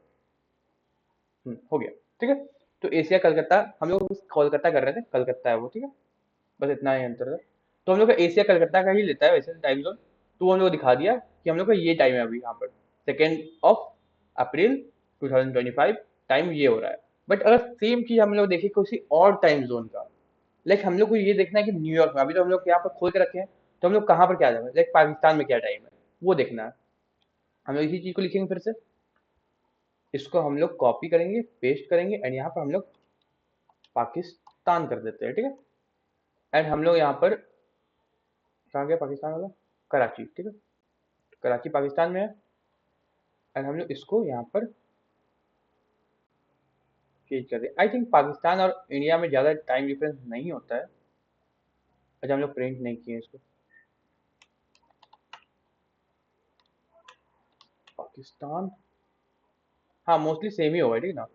हो गया। ठीक है। तो एशिया कलकत्ता, हम लोग कोलकाता कर रहे थे, कलकत्ता है वो, ठीक है। बस इतना ही अंतर है। तो हम लोग का एशिया कलकत्ता का ही लेता है वैसे टाइम जोन। तो वो हम लोग को दिखा दिया कि हम लोग का ये टाइम है अभी यहाँ पर, 2 अप्रैल 2025, टाइम ये हो रहा है। बट अगर सेम चीज हम लोग देखें किसी और टाइम जोन का, लाइक हम लोग को ये देखना है कि न्यूयॉर्क में, अभी तो हम लोग यहाँ पर खोल के रखे हैं, तो हम लोग कहाँ पर क्या जाएंगे, लाइक पाकिस्तान में क्या टाइम है वो देखना है। हम लोग इसी चीज को लिखेंगे फिर से, इसको हम लोग कॉपी करेंगे, पेस्ट करेंगे, एंड यहाँ पर हम लोग पाकिस्तान कर देते हैं, ठीक है। एंड हम लोग यहाँ पर, कहाँ गया पाकिस्तान वाला, कराची, ठीक है। कराची पाकिस्तान में है। एंड हम लोग इसको यहाँ पर चेंज कर दें। आई थिंक पाकिस्तान और इंडिया में ज़्यादा टाइम डिफरेंस नहीं होता है। अच्छा हम लोग प्रिंट नहीं किए इसको, पाकिस्तान, हाँ मोस्टली सेम ही होगा, ठीक है ना।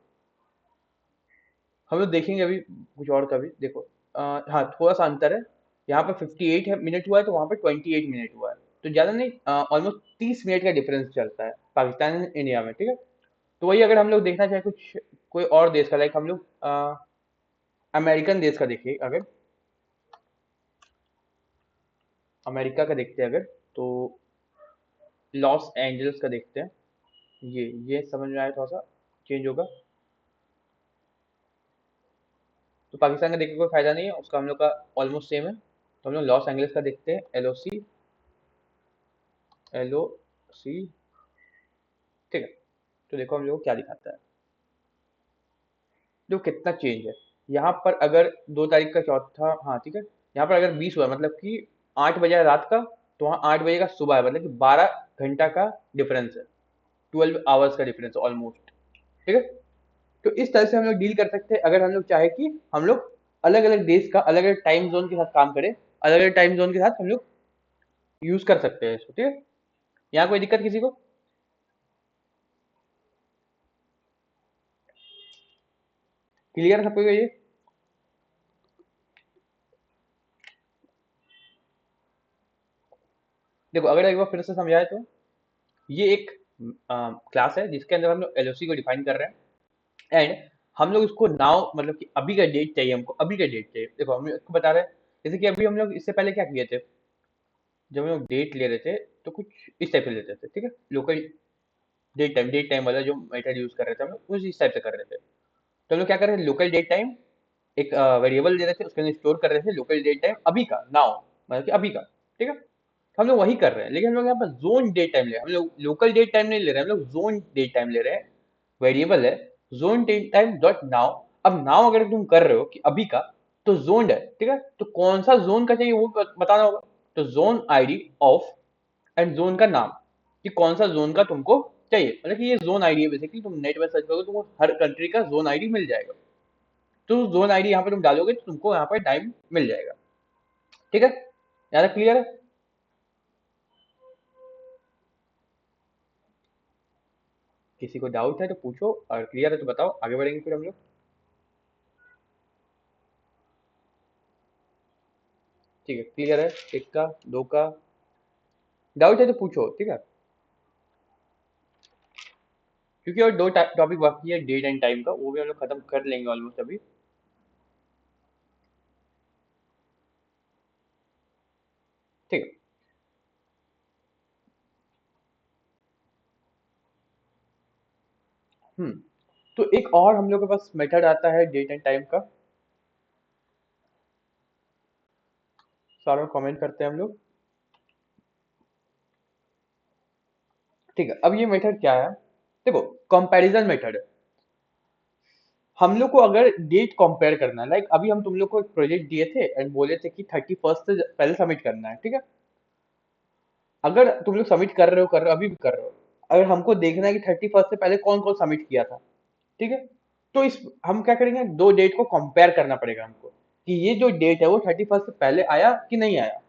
हम लोग देखेंगे अभी कुछ और का भी, देखो हाँ थोड़ा सा अंतर है। यहाँ पर 58 मिनट हुआ है, तो वहाँ पर 28 मिनट हुआ है। तो ज़्यादा नहीं, ऑलमोस्ट 30 मिनट का डिफरेंस चलता है पाकिस्तान और इंडिया में, ठीक है। तो वही अगर हम लोग देखना चाहें कुछ कोई और देश का, लाइक हम लोग अमेरिकन देश का देखिए अगर, अमेरिका का देखते हैं अगर, तो लॉस एंजल्स का देखते हैं। ये समझ में आया, थोड़ा सा चेंज होगा। तो पाकिस्तान का देखने का कोई फायदा नहीं है, उसका हम लोग का ऑलमोस्ट सेम है। तो हम लोग लॉस एंजल्स का देखते हैं, एल ओ सी, ठीक है। तो देखो हम लोग को क्या दिखाता है, जो कितना चेंज है। यहाँ पर अगर 2 तारीख का चौथा, हाँ ठीक है, यहाँ पर अगर 20 हुआ है, मतलब कि 8 बजे है रात का, तो वहाँ 8 बजे का सुबह है, मतलब कि 12 घंटा का डिफरेंस है, 12 आवर्स का डिफरेंस ऑलमोस्ट, ठीक है। तो इस तरह से हम लोग डील कर सकते हैं, अगर हम लोग चाहे कि हम लोग अलग अलग देश का अलग अलग टाइम जोन के साथ काम करें, अलग अलग टाइम जोन के साथ हम लोग यूज कर सकते हैं इसको, ठीक है। यहाँ कोई दिक्कत किसी को? क्लियर सबको ये? देखो अगर एक बार फिर से समझाए तो, ये एक क्लास है जिसके अंदर हम लोग एलओसी को डिफाइन कर रहे हैं। एंड हम लोग इसको नाउ, मतलब कि अभी का डेट चाहिए हमको, अभी का डेट चाहिए। देखो हम इसको बता रहे हैं, जैसे कि अभी हम लोग इससे पहले क्या किए थे, जब हम लोग डेट ले रहे थे तो कुछ इस टाइप से लेते थे, ठीक है। लोकल डेट टाइम वाला जो मेथड यूज कर रहे थे हम लोग, उस इस टाइप से कर रहे थे। तो हम लोग क्या कर रहे थे, लोकल डेट टाइम एक वेरिएबल दे रहे थे, उसके अंदर स्टोर कर रहे थे लोकल डेट टाइम अभी का, नाउ, मतलब कि अभी का, ठीक है। हम लोग वही कर रहे हैं, लेकिन हम लोग यहाँ पर जोन डेट टाइम ले रहे हैं, हम लोग लोकल डेट टाइम नहीं ले रहे हैं, हम लोग जोन डेट टाइम ले रहे हैं। वेरिएबल है zone date time dot now. अब नाउ अगर तुम कर रहे हो कि अभी का, तो जोन है, ठीक है। तो कौन सा जोन का चाहिए वो बताना होगा। तो zone ID of, and zone का नाम, कि कौन सा जोन का तुमको चाहिए, मतलब कि ये जोन आईडी है बेसिकली। तुम नेट में सर्च करोगे तुमको हर कंट्री का जोन आईडी मिल जाएगा। तो जोन आईडी यहाँ पे तुम डालोगे तो तुमको यहाँ पर टाइम मिल जाएगा, ठीक है। यहाँ तक क्लियर है? किसी को डाउट है तो पूछो, और क्लियर है तो बताओ, आगे बढ़ेंगे फिर हम लोग। ठीक है, क्लियर है, एक का, दो का, डाउट है तो पूछो, ठीक है। क्योंकि और 2 टॉपिक बाकी है डेट एंड टाइम का, वो भी हम लोग खत्म कर लेंगे ऑलमोस्ट अभी, ठीक है। हम्म। तो एक और हम लोग के पास मेथड आता है डेट एंड टाइम का, सारा कमेंट करते हैं हम लोग, ठीक है। अब ये मेथड क्या है, देखो कंपैरिजन मेथड है। हम लोग को अगर डेट कंपेयर करना है, लाइक अभी हम तुम लोग को एक प्रोजेक्ट दिए थे एंड बोले थे कि 31 से पहले सबमिट करना है, ठीक है। अगर तुम लोग सबमिट कर रहे हो, अभी भी कर रहे हो, अगर हमको देखना है कि 31 से पहले कौन कौन सबमिट किया था, ठीक है। तो इस हम क्या करेंगे, दो डेट को कंपेयर करना पड़ेगा हमको, कि ये जो डेट है वो 31 से पहले आया कि नहीं आया।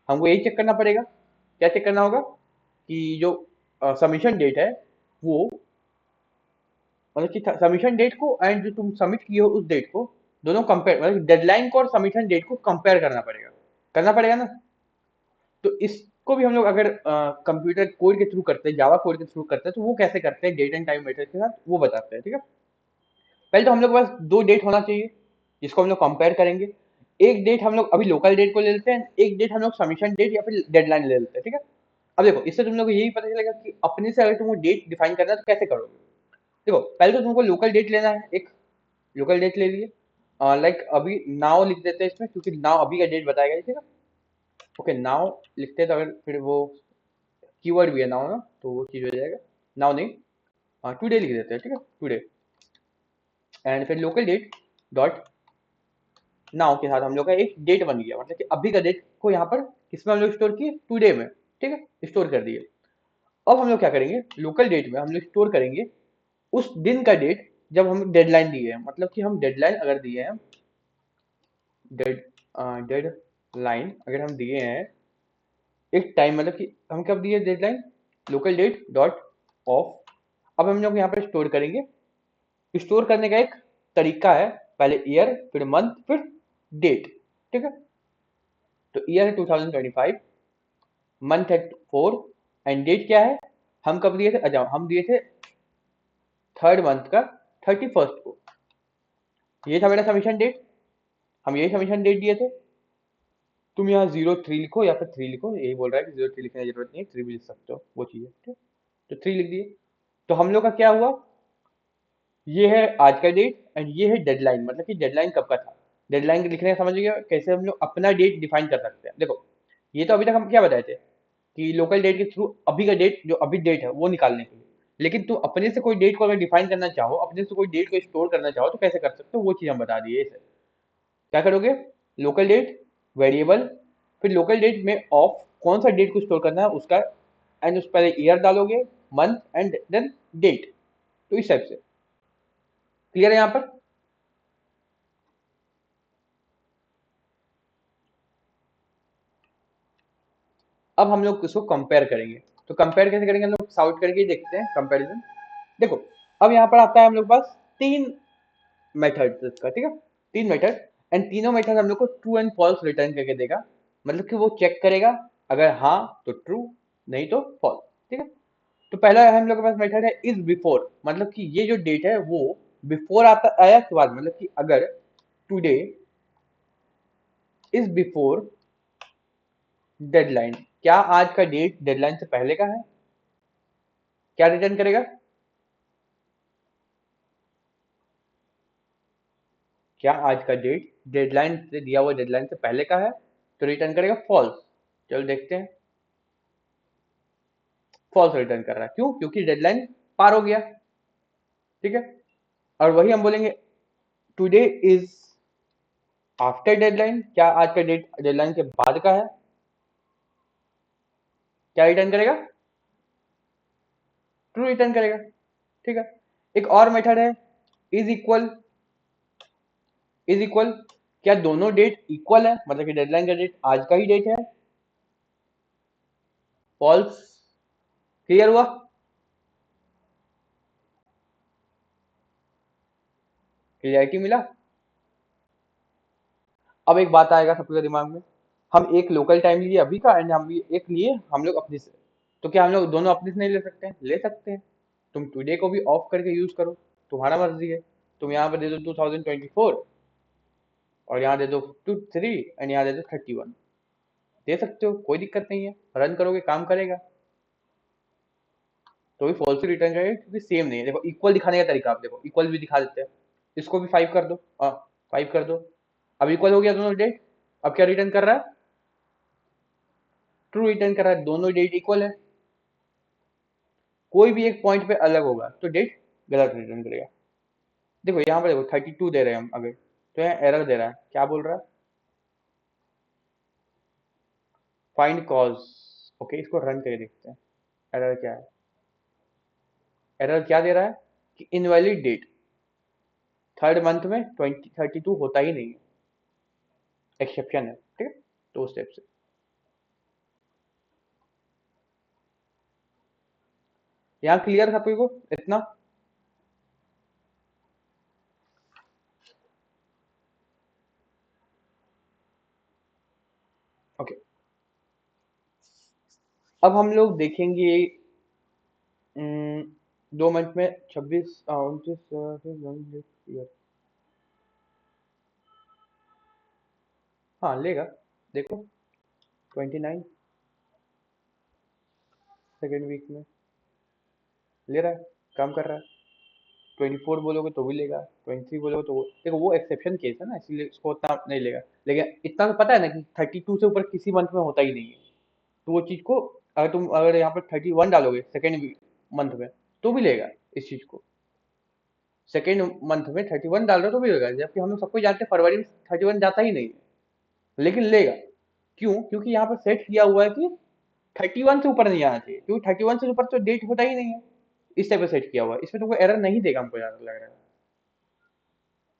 हमको यही चेक करना पड़ेगा। क्या चेक करना होगा, कि जो सबमिशन डेट है वो, मतलब कि सबमिशन डेट को एंड जो तुम सबमिट किए हो उस डेट को, दोनों कंपेयर, मतलब डेडलाइन को और सबमिशन डेट को कंपेयर करना पड़ेगा ना। तो इसको भी हम लोग अगर कंप्यूटर कोड के थ्रू करते हैं, जावा कोड के थ्रू करते हैं, तो वो कैसे करते हैं डेट एंड टाइम मेथड के साथ, वो बताते हैं, ठीक है। पहले तो हम लोग के पास दो डेट होना चाहिए जिसको हम लोग कंपेयर करेंगे। एक डेट हम लोग अभी लोकल डेट को ले लेते हैं, एक डेट हम लोग सबमिशन डेट या फिर डेडलाइन ले लेते हैं, ठीक है। अब देखो इससे तुम लोग को यही पता चलेगा कि अपने से अगर तुमको डेट डिफाइन करना है तो कैसे करोगे। देखो पहले तो तुमको लोकल डेट लेना है, एक लोकल डेट ले लिए, लाइक अभी नाउ लिख देते हैं इसमें क्योंकि नाउ अभी का डेट बताएगा, ठीक है। ओके नाउ लिखते हैं तो अगर फिर वो कीवर्ड भी है नाउ ना, तो वो चीज हो जाएगा। नाउ नहीं, टुडे लिख देते हैं, ठीक है, टुडे। एंड फिर लोकल डेट डॉट नाउ के साथ हम लोग का एक डेट बन गया, मतलब कि अभी का डेट को यहाँ पर किसमें हम लोग स्टोर किए, टुडे में, ठीक है, स्टोर कर दिए। अब हम लोग क्या करेंगे, लोकल डेट में हम लोग स्टोर करेंगे उस दिन का डेट जब हम डेडलाइन दिए हैं, मतलब कि हम डेडलाइन अगर दिए हैं, डेड डेड लाइन अगर हम दिए हैं एक टाइम, मतलब कि हम कब दिए deadline, local date dot of. अब हम लोग यहाँ पर स्टोर करेंगे, स्टोर करने का एक तरीका है, पहले ईयर फिर मंथ फिर डेट, ठीक है। तो ईयर है 2025, मंथ है 4 एंड डेट क्या है, हम कब दिए थे, अच्छा हम दिए थे थर्ड मंथ का 31st को, ये था मेरा सबमिशन डेट, हम यही सबमिशन डेट दिए थे। तुम यहाँ 03 लिखो या फिर 3 लिखो, यही बोल रहा है कि 03 लिखने की जरूरत नहीं है, 3 भी लिख सकते हो, वो चीज़ है, ठीक। तो 3 लिख दिए। तो हम लोग का क्या हुआ, ये है आज का डेट एंड ये है डेडलाइन, मतलब कि डेडलाइन कब का था। डेडलाइन लिखने का समझ गया कैसे हम लोग अपना डेट डिफाइन कर सकते हैं। देखो ये तो अभी तक हम क्या बताए थे कि लोकल डेट के थ्रू अभी का डेट जो अभी डेट है वो निकालने के लिए, लेकिन तुम अपने से कोई डेट को अगर डिफाइन करना चाहो, अपने से कोई डेट को स्टोर करना चाहो तो कैसे कर सकते हो, वो चीज़ हम बता दिए इसे। क्या करोगे, लोकल डेट वेरिएबल, फिर लोकल डेट में ऑफ कौन सा डेट को स्टोर करना है उसका, एंड उस पर ईयर डालोगे, मंथ एंड देन डेट। तो इस टाइप से क्लियर है यहाँ पर। अब हम लोग इसको कंपेयर करेंगे, तो कंपेयर कैसे करेंगे, हम लोग साउट करके ही देखते हैं कंपैरिजन। देखो अब यहाँ पर आता है हम लोग के पास तीन मेथड इसका, ठीक है, तीन मेथड, एंड तीनों मेथड हम लोग को ट्रू एंड फॉल्स रिटर्न करके देगा, मतलब कि वो चेक करेगा, अगर हाँ तो ट्रू, नहीं तो फॉल्स, ठीक है। तो पहला हम लोग के पास मेथड है इज बिफोर, मतलब कि ये जो डेट है वो बिफोर आता आया के बाद, मतलब कि अगर टुडे इज बिफोर डेडलाइन, क्या आज का डेट डेडलाइन से पहले का है, क्या रिटर्न करेगा, क्या आज का डेट डेडलाइन से दिया हुआ डेडलाइन से पहले का है, तो रिटर्न करेगा फॉल्स। चलो देखते हैं, फॉल्स रिटर्न कर रहा है, क्यों, क्योंकि डेडलाइन पार हो गया, ठीक है। और वही हम बोलेंगे टुडे इज आफ्टर डेडलाइन, क्या आज का डेट डेडलाइन के बाद का है, क्या रिटर्न करेगा, ट्रू रिटर्न करेगा, ठीक है। एक और मेथड है इज इक्वल, इज इक्वल, क्या दोनों डेट इक्वल है, मतलब कि डेडलाइन का डेट आज का ही डेट है, फॉल्स। क्लियर हुआ, क्लियरिटी मिला। अब एक बात आएगा सबके दिमाग में, हम एक लोकल टाइम लिए अभी का एंड हम भी एक लिए हम लोग अपने से, तो क्या हम लोग दोनों अपने से नहीं ले सकते हैं, ले सकते हैं। तुम टुडे को भी ऑफ करके यूज करो, तुम्हारा मर्जी है। तुम यहाँ पे दे दो 2024 और यहाँ दे दो 3 एंड यहाँ दे दो 31, दे सकते हो, कोई दिक्कत नहीं है, रन करोगे काम करेगा, तो भी फॉल्स रिटर्न करेगा क्योंकि सेम नहीं है। देखो इक्वल दिखाने का तरीका, आप देखो इक्वल भी दिखा देते हैं, इसको भी 5 कर दो, हाँ 5 कर दो, अब इक्वल हो गया दोनों डेट। अब क्या रिटर्न कर रहा है, ट्रू रिटर्न कर रहा है, दोनों डेट इक्वल है, कोई भी एक पॉइंट पे अलग होगा तो डेट गलत रिटर्न करेगा। देखो यहाँ पर देखो 32 दे रहे हैं हम अगर, तो यहाँ एरर दे रहा है, क्या बोल रहा है, फाइंड कॉज। ओके इसको रन करके देखते हैं, एरर क्या है, एरर क्या दे रहा है कि इनवैलिड डेट, थर्ड मंथ में 32 होता ही नहीं है, एक्सेप्शन है, ठीक है। तो उस स्टेप से यहाँ क्लियर था कोई को इतना। ओके अब हम लोग देखेंगे 2 मंथ में 26 29 ईयर। हाँ लेगा, देखो 29 सेकेंड वीक में ले रहा है, काम कर रहा है। 24 बोलोगे तो भी लेगा, 23 बोलोगे तो देखो वो एक्सेप्शन केस है ना, इसीलिए इसको उतना नहीं लेगा। लेकिन इतना तो पता है ना कि 32 से ऊपर किसी मंथ में होता ही नहीं है। तो वो चीज को अगर यहाँ पर 31 डालोगे सेकेंड मंथ में तो भी लेगा इस चीज को। सेकेंड मंथ में 31 डाल रहे हो तो भी लेगा, जबकि हम लोग सबको जानते हैं फरवरी में 31 जाता ही नहीं है, लेकिन लेगा। क्यों? क्योंकि यहाँ पर सेट किया हुआ है कि 31 से ऊपर नहीं आना चाहिए, क्योंकि 31 से ऊपर तो डेट होता ही नहीं है। इस टाइप से सेट किया हुआ है, इसमें तुमको एरर नहीं देगा, हमको यार लग रहा है।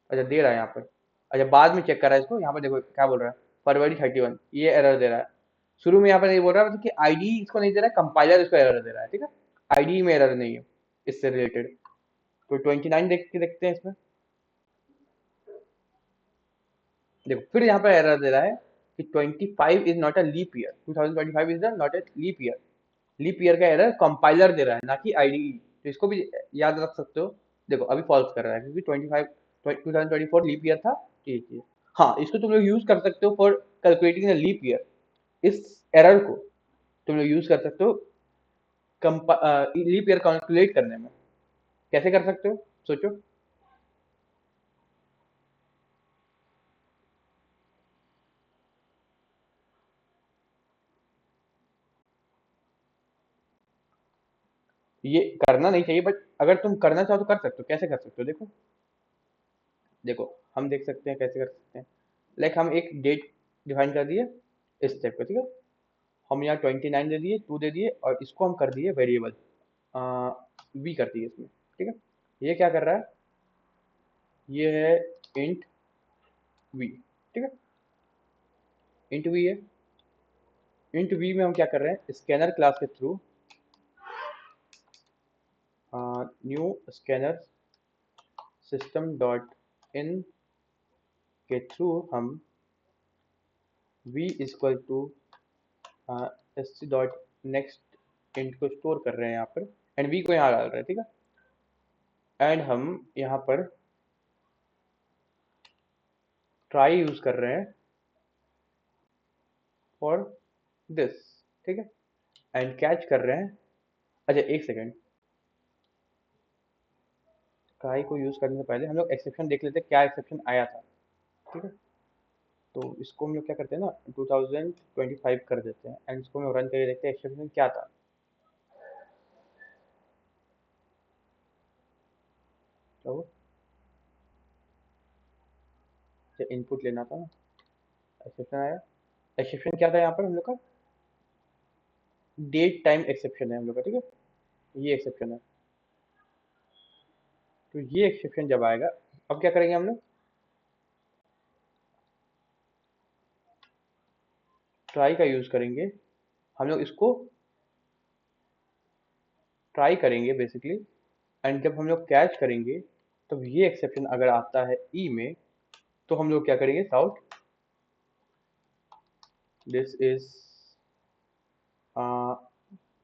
अच्छा दे रहा है यहाँ पर। अच्छा बाद में चेक करा है इसको, यहाँ पर देखो क्या बोल रहा है, फरवरी 31 ये एरर दे रहा है। शुरू में यहाँ पर ये बोल रहा है कि आईडी इसको नहीं दे रहा है, कंपाइलर इसको एरर दे रहा है, ठीक है। आईडी में एरर नहीं है इससे रिलेटेड। तो 29 देख के देखते हैं इसमें। देखो फिर यहाँ पर एरर दे रहा है कि 25 is not a leap year, 2025 is not a leap year. Leap year का एरर कंपाइलर दे रहा है, ना कि आईडीई। तो इसको भी याद रख सकते हो। देखो अभी फॉल्स कर रहा है क्योंकि 25 2024 लीप ईयर था। ठीक है, हाँ इसको तुम लोग यूज कर सकते हो for calculating the leap year. इस एरर को तुम लोग यूज कर सकते हो लीप ईयर कैलकुलेट करने में। कैसे कर सकते हो सोचो। ये करना नहीं चाहिए, बट अगर तुम करना चाहो तो कर सकते हो। कैसे कर सकते हो देखो। देखो हम देख सकते हैं कैसे कर सकते हैं। लाइक हम एक डेट डिफाइन कर दिए इस टाइप का, ठीक है। हम यहाँ 29 दे दिए, 2 दे दिए, और इसको हम कर दिए वेरिएबल वी कर दिए इसमें, ठीक है। ये क्या कर रहा है, ये है इंट वी, ठीक है। इंट वी है। इंट वी में हम क्या कर रहे हैं, स्कैनर क्लास के through new scanner system dot in के थ्रू हम v equal to s c dot next int को स्टोर कर रहे हैं यहाँ पर, एंड वी को यहाँ डाल रहे हैं, ठीक है। एंड हम यहाँ पर ट्राई यूज कर रहे हैं फॉर दिस, ठीक है। एंड कैच कर रहे हैं। अच्छा एक सेकेंड, ट्राई को यूज करने से पहले हम लोग एक्सेप्शन देख लेते हैं, क्या एक्सेप्शन आया था, ठीक है। तो इसको हम लोग क्या करते हैं ना, 2025 कर देते हैं, एंड इसको हम रन करके देखते हैं एक्सेप्शन क्या था। तो इनपुट लेना था ना, एक्सेप्शन आया। एक्सेप्शन क्या था यहाँ पर हम लोग का, डेट टाइम एक्सेप्शन है हम लोग का, ठीक है। ये एक्सेप्शन है। तो ये एक्सेप्शन जब आएगा, अब क्या करेंगे हम लोग, ट्राई का यूज करेंगे। हम लोग इसको ट्राई करेंगे बेसिकली, एंड जब हम लोग कैच करेंगे तब ये एक्सेप्शन अगर आता है ई में, तो हम लोग क्या करेंगे, साउट दिस इज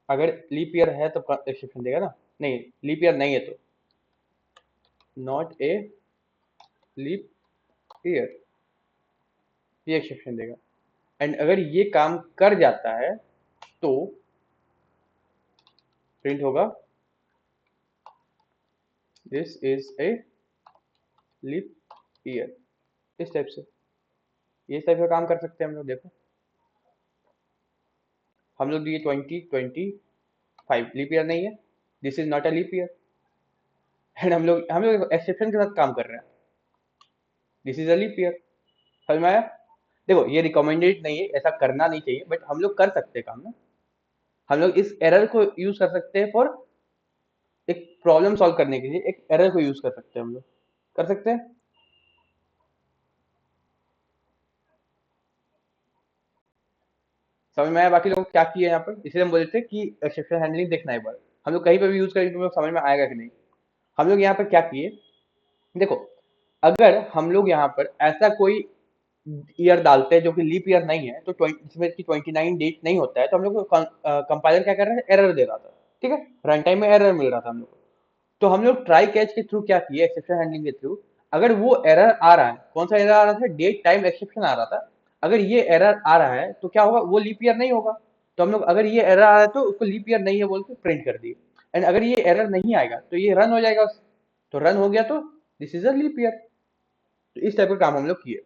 अगर लीप ईयर है तो एक्सेप्शन देगा ना, नहीं लीप ईयर नहीं है तो नॉट ए लीप ईयर, ये एक्सेप्शन देगा। एंड अगर ये काम कर जाता है तो प्रिंट होगा this is a leap year, इस टाइप से। ये टाइप का काम कर सकते हैं हम लोग। देखो हम लोग दिए 2025 लीप ईयर नहीं है, this is not a leap year, and हम लोग एक्सेप्शन के साथ काम कर रहे हैं, this is a leap year. समझ में आया? देखो ये रिकमेंडेड नहीं है, ऐसा करना नहीं चाहिए, बट हम लोग कर सकते हैं काम ना। हम लोग इस एरर को यूज कर सकते हैं फॉर एक प्रॉब्लम सॉल्व करने के लिए, एक एरर को यूज कर सकते हैं हम लोग, कर सकते हैं। समझ में आया बाकी लोग क्या किए यहाँ पर, इसलिए हम बोले थे कि एक्सेप्शन हैंडलिंग देखना है एक बार। हम लोग कहीं पे भी यूज करेंगे तो हम लोग समझ में आएगा कि नहीं। हम लोग यहाँ पर क्या किए, देखो अगर हम लोग यहाँ पर ऐसा कोई ईयर डालते हैं जो कि लीप ईयर नहीं है, तो जिसमें कि 29 डेट नहीं होता है, तो हम लोग को कंपाइलर क्या कर रहा है, एरर दे रहा था, ठीक है। रन टाइम में एरर मिल रहा था हम लोग को। तो हम लोग ट्राई कैच के थ्रू क्या किए, एक्सेप्शन हैंडलिंग के थ्रू, अगर वो एरर आ रहा है, कौन सा एरर आ रहा था, डेट टाइम एक्सेप्शन आ रहा था, अगर ये एरर आ रहा है तो क्या होगा, वो लीप ईयर नहीं होगा। तो हम लोग अगर ये एरर आ रहा है तो उसको लीप ईयर नहीं है बोल के प्रिंट कर दिए। एंड अगर ये एरर नहीं आएगा तो ये रन हो जाएगा, तो रन हो गया तो this is a leap year. तो इस टाइप का काम हम लोग किए।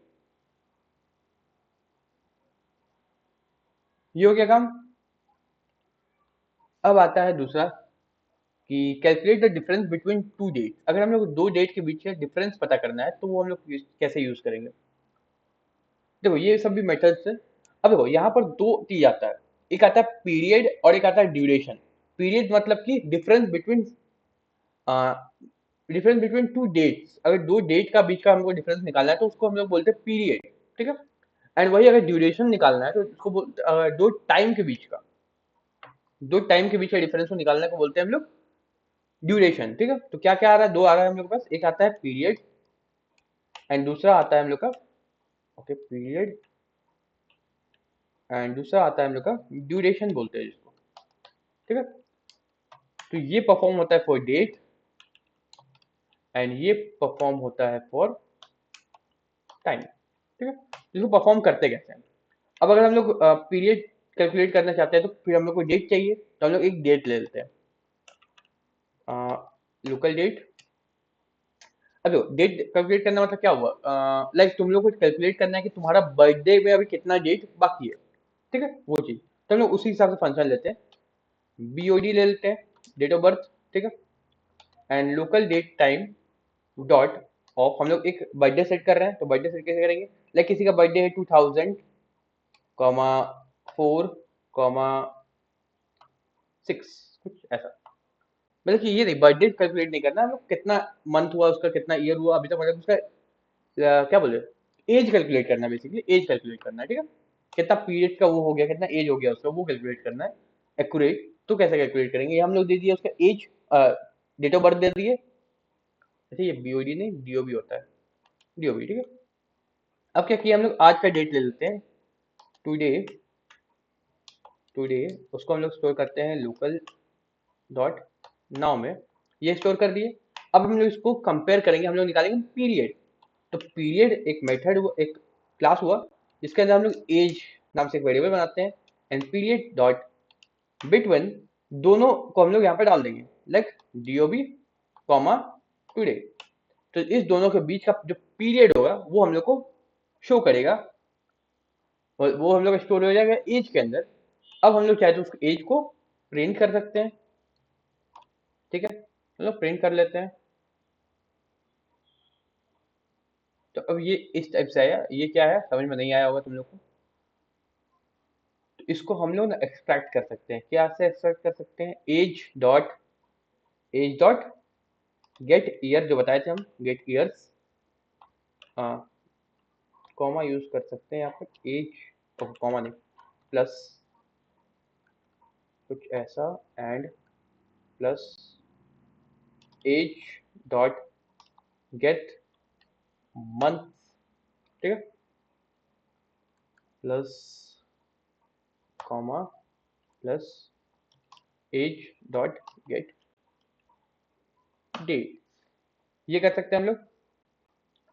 ये हो गया काम। अब आता है दूसरा कि calculate the difference between two date. अगर हम लोग दो डेट के बीच का डिफरेंस पता करना है तो वो हम लोग कैसे यूज करेंगे। देखो ये सब भी मेथड्स है। अब देखो यहाँ पर दो चीज आता है, एक आता है पीरियड और एक आता है ड्यूरेशन। पीरियड मतलब कि डिफरेंस बिटवीन टू डेट्स। अगर दो डेट का बीच का हमको डिफरेंस निकालना है तो उसको हम लोग बोलते हैं पीरियड, ठीक है। एंड वही अगर ड्यूरेशन निकालना है तो उसको दो टाइम के बीच का, दो टाइम के बीच का डिफरेंस को निकालने को बोलते हैं हम लोग ड्यूरेशन, ठीक है। तो क्या क्या आ रहा है, दो आ रहा है हम लोग के पास, एक आता है पीरियड एंड दूसरा आता है हम लोग का, ओके, पीरियड एंड दूसरा आता है हम लोग का ड्यूरेशन बोलते हैं जिसको, ठीक है। तो ये परफॉर्म होता है फॉर डेट एंड ये परफॉर्म होता है फॉर टाइम, ठीक है। इसको परफॉर्म करते कैसे हैं। अब अगर हम लोग पीरियड कैलकुलेट करना चाहते हैं तो फिर हम लोग को डेट चाहिए, तो हम लोग एक डेट ले लेते हैं, लोकल डेट। अब डेट कैलकुलेट करना मतलब क्या हुआ, लाइक तुम लोग को कैलकुलेट करना है कि तुम्हारा बर्थडे में अभी कितना डेट बाकी है, ठीक है, वो चीज। तो हम लोग उसी हिसाब से फंक्शन लेते हैं, बीओडी ले लेते हैं, डेट ऑफ बर्थ, ठीक है, and local date time dot of. हम लोग एक बर्थडे सेट कर रहे हैं तो बर्थडे सेट कैसे करेंगे, लाइक किसी का बर्थडे है 2000 कॉमा 4 कॉमा 6, कुछ ऐसा। मतलब कि ये नहीं, बर्थडे कैलकुलेट नहीं करना, हम लोग कितना मंथ हुआ उसका, कितना ईयर हुआ अभी तक, मतलब उसका क्या बोले, एज कैलकुलेट करना है, बेसिकली एज कैलकुलेट करना है, ठीक है। कितना पीरियड का वो हो गया, कितना एज हो गया उसका, वो कैलकुलेट करना है एक्यूरेट। तो कैसे कैलकुलेट करेंगे, ये हम लोग दे दिए उसका एज, डेट ऑफ बर्थ दे दिए। अच्छा ये बीओडी नहीं डीओबी होता है, डीओबी, ठीक है। अब क्या किया हम लोग, आज का डेट ले लेते हैं, टुडे, टुडे, उसको हम लोग स्टोर करते हैं लोकल डॉट नाउ में, ये स्टोर कर दिए। अब हम लोग इसको कंपेयर करेंगे, हम लोग निकालेंगे पीरियड। तो पीरियड एक मेथड, एक क्लास हुआ जिसके अंदर हम लोग एज नाम से एक वेरिएबल बनाते हैं एंड पीरियड डॉट बिटवीन, दोनों को हम लोग यहाँ पे डाल देंगे, लाइक डीओबी कॉमा टुडे। तो इस दोनों के बीच का जो पीरियड होगा वो हम लोग को शो करेगा, और वो हम लोग स्टोर हो जाएगा एज के अंदर। अब हम लोग चाहे तो उस एज को प्रिंट कर सकते हैं, ठीक है, हम लोग प्रिंट कर लेते हैं। तो अब ये इस टाइप से आया, ये क्या है समझ में नहीं आया होगा तुम लोग को। तो इसको हम लोग ना एक्सट्रैक्ट कर सकते हैं, क्या से एक्सट्रैक्ट कर सकते हैं, एज डॉट गेट ईयर, जो बताए थे हम, गेट ईयर्स, कॉमा यूज कर सकते हैं यहाँ पर, एज, कॉमा नहीं, प्लस कुछ ऐसा, and plus age dot get month, ठीक है, plus comma plus age dot get date. ये कर सकते हैं हम लोग।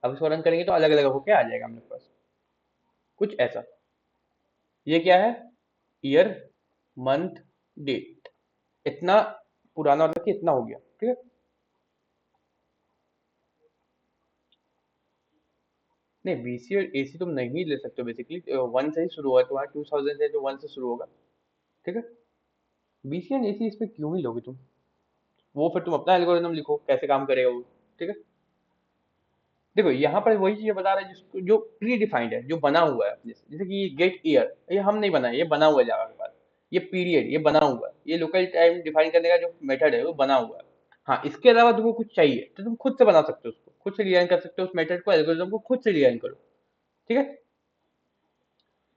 अब इसको रन करेंगे तो अलग अलग होके आ जाएगा हम लोग के पास, कुछ ऐसा। ये क्या है, ईयर मंथ डेट, इतना पुराना, मतलब कि इतना हो गया, ठीक है। नहीं बीसी और एसी तुम नहीं ले सकते हो, बेसिकली वन से ही शुरू हुआ है तुम्हारा, 2000 से, तो वन से शुरू होगा, ठीक है। बीसी एंड एसी इस पे क्यों ही लोगे तुम, वो फिर तुम अपना एल्गोरिथम लिखो कैसे काम करेगा वो, ठीक है। देखो यहाँ पर वही चीज बता रहा है जिसको, जो प्री डिफाइंड है, जो बना हुआ है अपने से। जैसे कि गेट ईयर, ये हम नहीं बनाए, ये बना हुआ है जावा के पास। ये पीरियड, ये बना हुआ है, ये लोकल टाइम डिफाइन करने का जो मेथड है वो बना हुआ है। हाँ इसके अलावा तुमको कुछ चाहिए तो तुम खुद से बना सकते हो, उसको खुद से डिजाइन कर सकते हो, उस मेथड को, एल्गोरिथम को खुद से डिजाइन करो, ठीक है।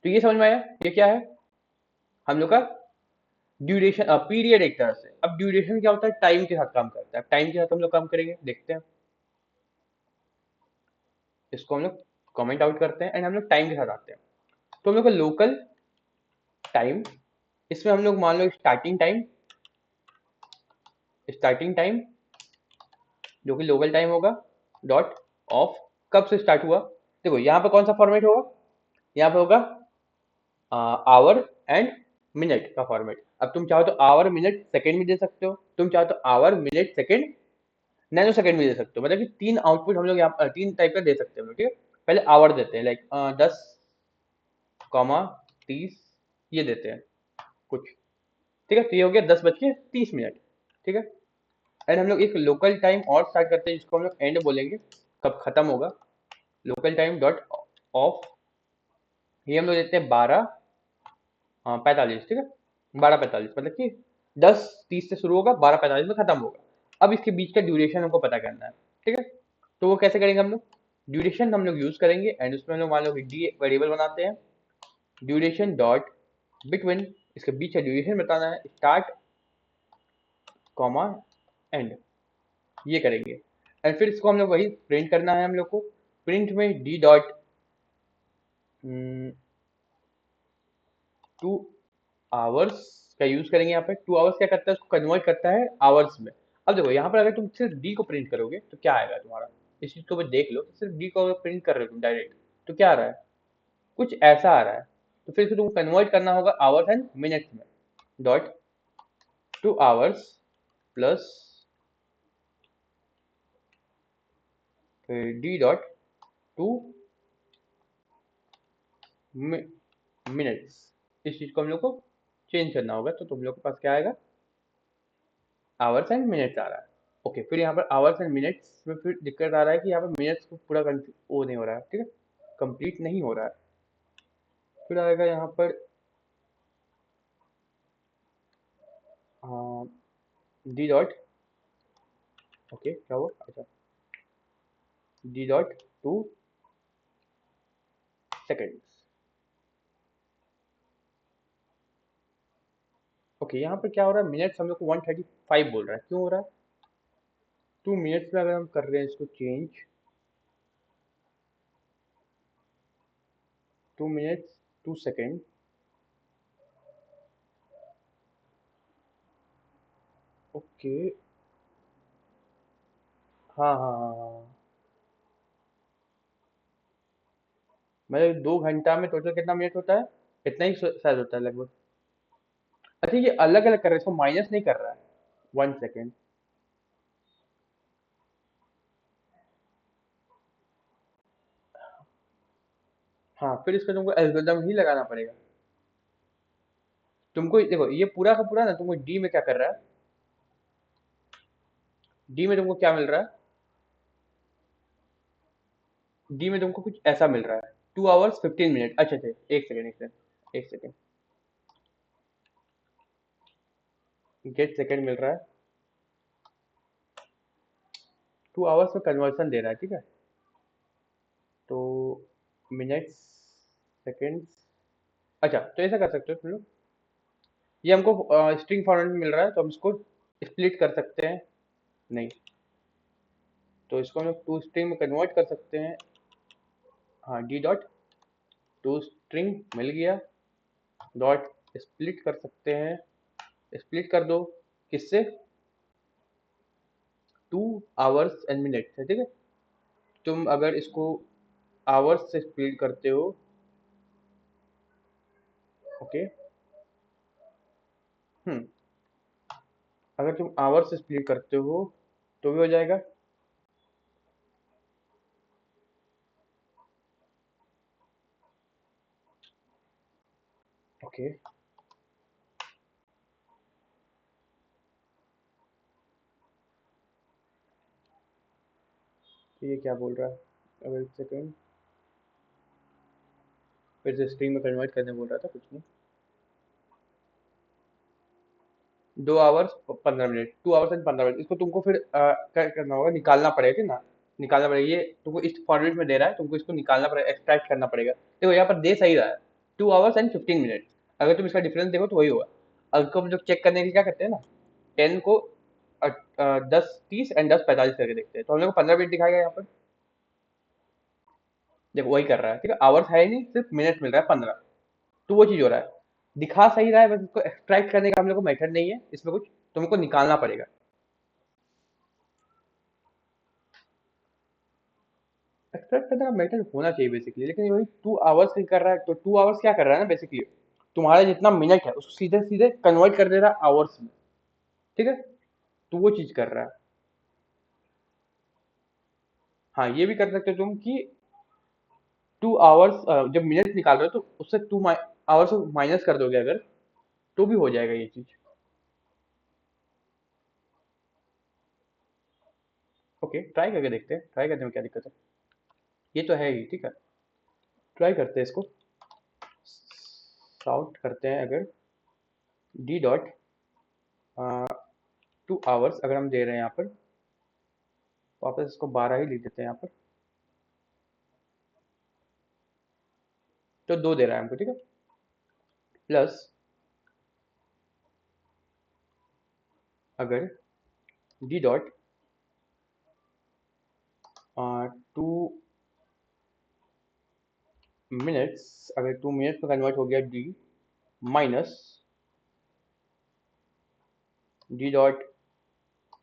तो ये समझ में आया, ये क्या है हम लोग का ड्यूरेशन, पीरियड एक तरह से। अब ड्यूरेशन क्या होता है, टाइम के साथ काम करता है, टाइम के साथ हम लोग काम करेंगे, देखते हैं। इसको हम लोग कमेंट आउट करते हैं एंड हम लोग टाइम के साथ आते हैं। तो हम लोग का लोकल टाइम, इसमें हम लोग मान लो स्टार्टिंग टाइम, स्टार्टिंग टाइम जो कि लोकल टाइम होगा, डॉट ऑफ कब से स्टार्ट हुआ। देखो यहाँ पे कौन सा फॉर्मेट होगा, यहाँ पे होगा आवर एंड मिनट का फॉर्मेट। अब तुम चाहो तो आवर मिनट सेकंड में दे सकते हो, तुम चाहो तो our minute second nano second में दे सकते हो। मतलब कि तीन आउटपुट हम लोग यहाँ तीन टाइप का दे सकते हैं हम लोग, ठीक है। पहले आवर देते हैं, लाइक 10, 30 ये देते हैं कुछ, ठीक है। तो ये हो गया 10:30। ठीक है। एंड हम लोग एक लोकल टाइम और स्टार्ट करते हैं जिसको हम लोग एंड बोलेंगे, कब खत्म होगा। लोकल टाइम डॉट ऑफ, ये हम लोग देते हैं 12:45, ठीक है। 12:45 मतलब कि 10:30 से शुरू होगा, 12:45 में खत्म होगा। अब इसके बीच का ड्यूरेशन हमको पता करना है, ठीक है। तो वो कैसे करेंगे हम लोग, ड्यूरेशन हम लोग यूज करेंगे एंड उसमें हम लोग मान लो डी वेरिएबल बनाते हैं, ड्यूरेशन डॉट बिटवीन, इसके बीच का ड्यूरेशन बताना है, स्टार्ट कॉमा एंड, ये करेंगे। एंड फिर इसको हम लोग वही प्रिंट करना है हम लोग को। प्रिंट में डी डॉट 2 आवर्स का यूज करेंगे। यहाँ पे 2 आवर्स क्या करता है, उसको कन्वर्ट करता है आवर्स में। अब देखो यहाँ पर अगर तुम सिर्फ डी को प्रिंट करोगे तो क्या आएगा तुम्हारा, इस चीज को भी देख लो। सिर्फ डी को प्रिंट कर रहे हो तुम डायरेक्ट, तो क्या आ रहा है, कुछ ऐसा आ रहा है। तो फिर इसको तुमको कन्वर्ट करना होगा आवर्स एंड मिनट्स में। Dot 2 hours plus D dot 2 minutes, इस चीज को हम लोग को चेंज करना होगा। तो तुम लोग के पास क्या आएगा, आवर्स एंड मिनट्स आ रहा है। ओके, फिर यहाँ पर आवर्स एंड मिनट्स में फिर दिक्कत आ रहा है कि यहाँ पर मिनट्स को पूरा वो नहीं हो रहा है, ठीक है, कंप्लीट नहीं हो रहा है। फिर आएगा यहाँ पर डी डॉट, ओके क्या हुआ, अच्छा, डी डॉट 2 सेकेंड्स। ओके, यहाँ पर क्या हो रहा है, मिनट्स हम लोग को 135 बोल रहा है, क्यों हो रहा है। 2 मिनट्स में अगर हम कर रहे हैं इसको चेंज, 2 मिनट्स 2 सेकेंड, ओके, हाँ हाँ हाँ हाँ, मतलब 2 घंटा में टोटल कितना मिनट होता है, इतना ही शायद होता है लगभग। अच्छा, ये अलग अलग कर रहा है, इसको माइनस नहीं कर रहा है 1 सेकेंड। हाँ, फिर इसका तुमको एल्गोरिदम ही लगाना पड़ेगा। तुमको देखो ये पूरा का पूरा ना तुमको डी में क्या कर रहा है, डी में तुमको क्या मिल रहा है, डी में तुमको कुछ ऐसा मिल रहा है, 2 आवर्स 15 मिनट। अच्छा अच्छा, एक सेकेंड एक सेकेंड एक सेकेंड, गेट सेकेंड मिल रहा है, 2 आवर्स में कन्वर्सन दे रहा है, ठीक है। तो मिनट्स सेकेंड्स, अच्छा तो ऐसा कर सकते हो तुम लोग, ये हमको स्ट्रिंग फॉर्मेट में मिल रहा है तो हम इसको स्प्लिट कर सकते हैं, नहीं, तो इसको हम लोग टू स्ट्रिंग में कन्वर्ट कर सकते हैं। हाँ, डी डॉट टू स्ट्रिंग मिल गया, डॉट स्प्लिट कर सकते हैं, स्प्लिट कर दो, किससे, 2 आवर्स एंड मिनट है, ठीक है। तुम अगर इसको आवर्स से स्प्लिट करते हो, ओके, हम्म, अगर तुम आवर्स से स्प्लिट करते हो तो भी हो जाएगा। ओके, तो ये क्या बोल रहा है, अब एक सेकेंड, फिर से स्ट्रिंग में कन्वर्ट करने बोल रहा था, कुछ नहीं। 2 hours 15 minute, 2 hours and 15 minute, इसको तुमको फिर क्या करना होगा, निकालना पड़ेगा ना, निकालना पड़ेगा। ये तुमको इस फॉर्मेट में दे रहा है, तुमको इसको निकालना पड़ेगा, एक्सट्रैक्ट करना पड़ेगा। देखो यहाँ पर दे सही रहा है, 2 आवर्स एंड 15 मिनट, अगर तुम इसका डिफरेंस देखो तो वही होगा। अगर हम लोग चेक करने के लिए क्या करते हैं ना, 10 को 10:30 एंड 10:45 करके देखते हैं, तो हम लोग को 15 मिनट दिखाएगा यहाँ पर। देखो वही कर रहा है, ठीक है, आवर्स है ही नहीं, सिर्फ मिनट मिल रहा है 15। तो वो चीज हो रहा है, दिखा सही रहा है, बस इसको एक्सट्रैक्ट करने का हम लोग को मेथड नहीं है इसमें कुछ, तुमको निकालना पड़ेगा। एक्सट्रैक्ट करने का मेथड होना चाहिए बेसिकली, लेकिन वही 2 आवर्स ही कर रहा है, तो 2 आवर्स क्या कर रहा है ना बेसिकली, तुम्हारा जितना मिनट है उसको सीधे सीधे कन्वर्ट कर दे रहा है आवर्स में, ठीक है, तो वो चीज कर रहा है। हाँ ये भी कर सकते हो तुम कि 2 आवर्स जब मिनट निकाल रहे हो तो उससे 2 आवर्स माइनस कर दोगे अगर, तो भी हो जाएगा ये चीज। ओके ट्राई करके देखते हैं, ट्राई करने में क्या दिक्कत है, ये तो है ही, ठीक है, ट्राई करते हैं इसको। सॉर्ट करते हैं अगर डी डॉट 2 आवर्स अगर हम दे रहे हैं यहाँ पर, वापस इसको 12 ही लिख देते हैं यहाँ पर, तो 2 दे रहा है हमको, ठीक है, प्लस अगर डी डॉट 2 मिनट्स, अगर 2 मिनट्स में कन्वर्ट हो गया D, minus D dot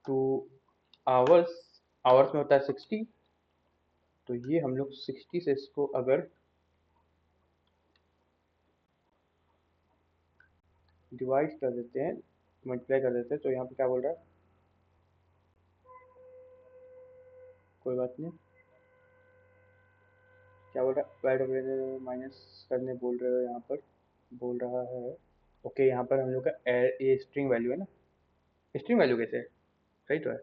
2 hours, hours में होता है 60, तो ये हम लोग 60 से इसको अगर डिवाइड कर देते हैं, मल्टीप्लाई कर देते हैं, तो यहाँ पे क्या बोल रहा है, कोई बात नहीं, क्या बोल रहा है, डिवाइड माइनस करने बोल रहे हो यहाँ पर, बोल रहा है, ओके यहाँ पर हम लोग का ये स्ट्रिंग वैल्यू है ना, स्ट्रिंग वैल्यू कैसे है, सही तो है,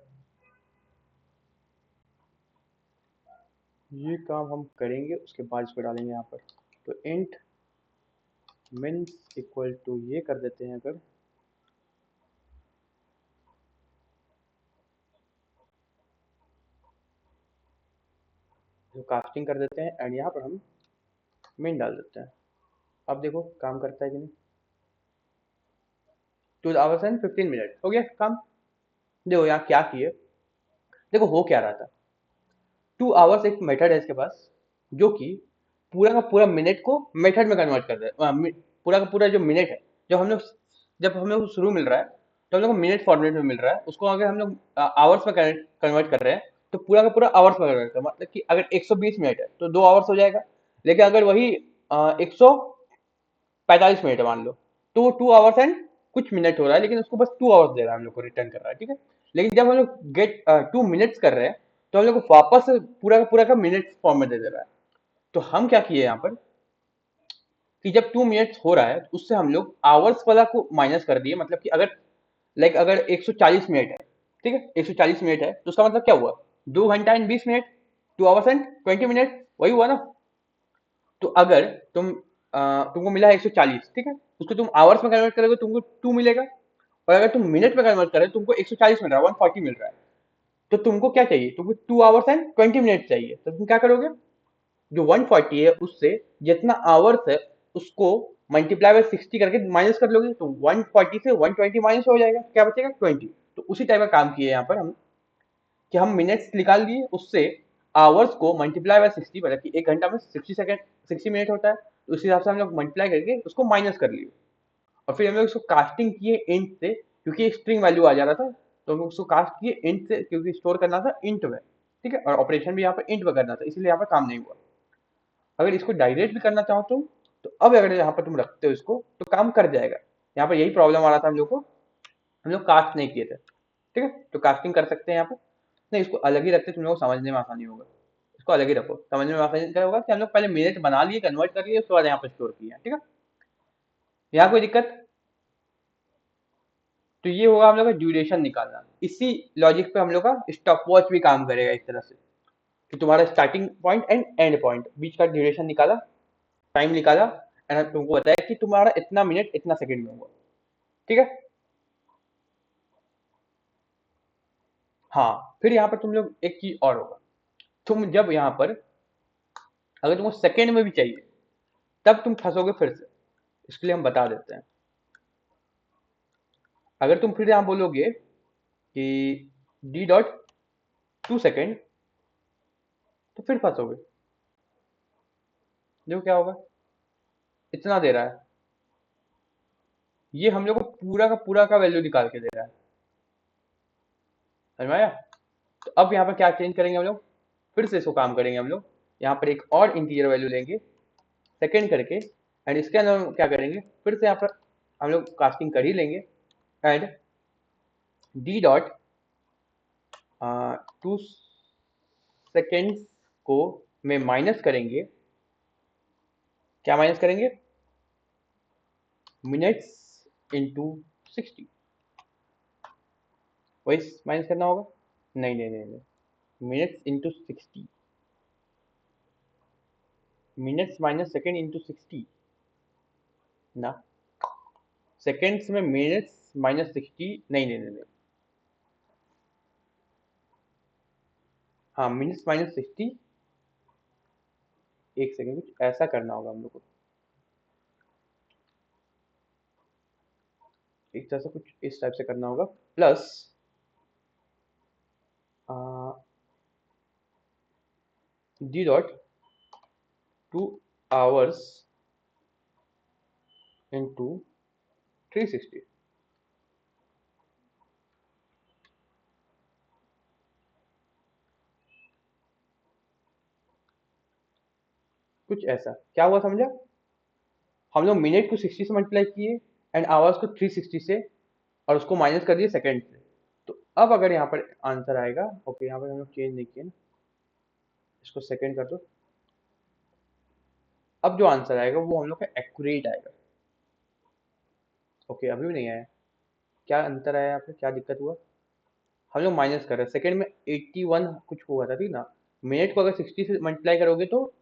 ये काम हम करेंगे उसके बाद इसको डालेंगे यहाँ पर, तो इंट मिन्स इक्वल टू ये कर देते हैं अगर, तो कास्टिंग कर देते हैं एंड यहाँ पर हम मिन डाल देते हैं। अब देखो काम करता है कि नहीं, 2 आवर्स एंड 15 मिनट हो गया काम। देखो यहाँ क्या किए, देखो हो क्या रहा था, 2 आवर्स एक मेथड है इसके पास जो कि पूरा का पूरा मिनट को मेथड में कन्वर्ट कर रहा है, पूरा का पूरा जो मिनट है, जब हम लोग को शुरू मिल रहा है तो हम लोग को मिनट फॉर्मेट में मिल रहा है, उसको अगर हम लोग आवर्स में कन्वर्ट कर रहे हैं तो पूरा का पूरा आवर्स में कन्वर्ट कर, मतलब कि अगर 120 मिनट है तो 2 आवर्स हो जाएगा, लेकिन अगर वही 145 मिनट है मान लो, तो वो 2 आवर्स एंड कुछ मिनट हो रहा है, लेकिन उसको बस 2 आवर्स दे रहा है, हम लोग को रिटर्न कर रहा है, ठीक है। लेकिन जब हम लोग गेट 2 मिनट्स कर रहे हैं तो हम लोग को वापस पूरा का मिनट फॉर्म में दे दे रहा है। तो हम क्या किए यहाँ पर कि जब 2 मिनट्स हो रहा है तो उससे हम लोग आवर्स वाला को माइनस कर दिए, मतलब कि अगर अगर 140 मिनट है, ठीक है, 140 मिनट है तो उसका मतलब क्या हुआ, 2 घंटा and 20 minute, 2 hours and 20 minute, वही हुआ ना। तो अगर तुमको मिला है 140, ठीक है, उसको तुम आवर्स में कन्वर्ट करोगे तुमको 2 मिलेगा, और अगर तुम मिनट में कन्वर्ट करोगे तुमको 140 मिल रहा है, 140 मिल रहा है, तो तुमको क्या चाहिए, तुमको 2 आवर्स एंड 20 मिनट चाहिए, तो तुम क्या करोगे, जो 140 है उससे जितना आवर्स है उसको मल्टीप्लाई बाय 60 करके माइनस कर लोगे, तो 140 से 120 माइनस हो जाएगा, क्या बचेगा 20। तो उसी टाइप का काम किए यहाँ पर हम, कि हम मिनट्स निकाल लिए, उससे आवर्स को मल्टीप्लाई बाय 60, मतलब कि 1 घंटा में 60 सेकंड, 60 मिनट होता है, तो उस हिसाब से हम लोग मल्टीप्लाई करके उसको माइनस कर लिए, और फिर हम लोग उसको कास्टिंग किए इंट से, क्योंकि स्ट्रिंग वैल्यू आ जा रहा था, तो हम लोग उसको कास्ट किए इंट से, क्योंकि स्टोर करना था इंट में, ठीक है, और ऑपरेशन भी यहाँ पर इंट में करना था, इसलिए यहाँ पर काम नहीं हुआ। अगर इसको डायरेक्ट भी करना चाहो तुम, तो अब अगर यहाँ पर तुम रखते हो इसको तो काम कर जाएगा। यहाँ पर यही प्रॉब्लम आ रहा था हम लोग को, हम लोग कास्ट नहीं किए थे, ठीक है, तो कास्टिंग कर सकते हैं यहाँ पर, नहीं इसको अलग ही रखते, तुम लोग को समझने में आसानी होगा, इसको अलग ही रखो, समझने में आसानी क्या होगा कि हम लोग पहले मिनट बना लिए, कन्वर्ट कर लिए, उसके बाद यहाँ पर स्टोर किया, ठीक है, यहाँ कोई दिक्कत। तो ये होगा हम लोग का ड्यूरेशन निकालना, इसी लॉजिक पे हम लोग का स्टॉप वॉच भी काम करेगा एक तरह से, कि तुम्हारा starting point and end point बीच का ड्यूरेशन निकाला, टाइम निकाला, एंड तुमको बताया कि तुम्हारा इतना मिनट इतना सेकंड में हुआ, ठीक है। हाँ फिर यहाँ पर तुम लोग एक चीज और होगा, तुम जब यहाँ पर अगर तुमको सेकंड में भी चाहिए तब तुम फंसोगे फिर से, इसके लिए हम बता देते हैं। अगर तुम फिर यहाँ बोलोगे कि d.2 सेकेंड, तो फिर फंसोगे, देखो क्या होगा, इतना दे रहा है, ये हम लोग को पूरा का वैल्यू निकाल के दे रहा है, समझ में आया। तो अब यहाँ पर क्या चेंज करेंगे हम लोग, फिर से इसको काम करेंगे हम लोग, यहाँ पर एक और इंटीजर वैल्यू लेंगे सेकेंड करके, एंड इसके अंदर हम क्या करेंगे, फिर से यहाँ पर हम लोग कास्टिंग कर ही लेंगे, एंड डी डॉट 2 सेकेंड्स को में माइनस करेंगे, क्या माइनस करेंगे, मिनट्स इंटू 60, वही माइनस करना होगा, नहीं नहीं नहीं नहीं, minutes into 60, minutes minus second into 60 ना, सेकेंड्स में मिनट्स माइनस 60, नहीं नहीं नहीं नहीं, हाँ मिनट्स माइनस 60, एक सेकेंड, कुछ ऐसा करना होगा हम लोग को, एक तरह से कुछ इस टाइप से करना होगा, plus D dot 2 hours into 360, कुछ ऐसा, क्या हुआ समझा, हम लोग मिनट को 60 से मल्टीप्लाई किए एंड आवर्स को 360 से, और उसको माइनस कर दिए सेकेंड से, तो अब अगर यहाँ पर आंसर आएगा, ओके यहाँ पर हम लोग चेंज नहीं किए ना, इसको सेकेंड कर दो, अब जो आंसर आएगा वो हम लोग का एक्यूरेट आएगा, ओके अभी भी नहीं आया, क्या अंतर आया यहाँ पे, क्या दिक्कत हुआ, हम लोग माइनस कर रहे हैं, सेकेंड में 81 कुछ हुआ था, ठीक ना, मिनट को अगर 60 से मल्टीप्लाई करोगे तो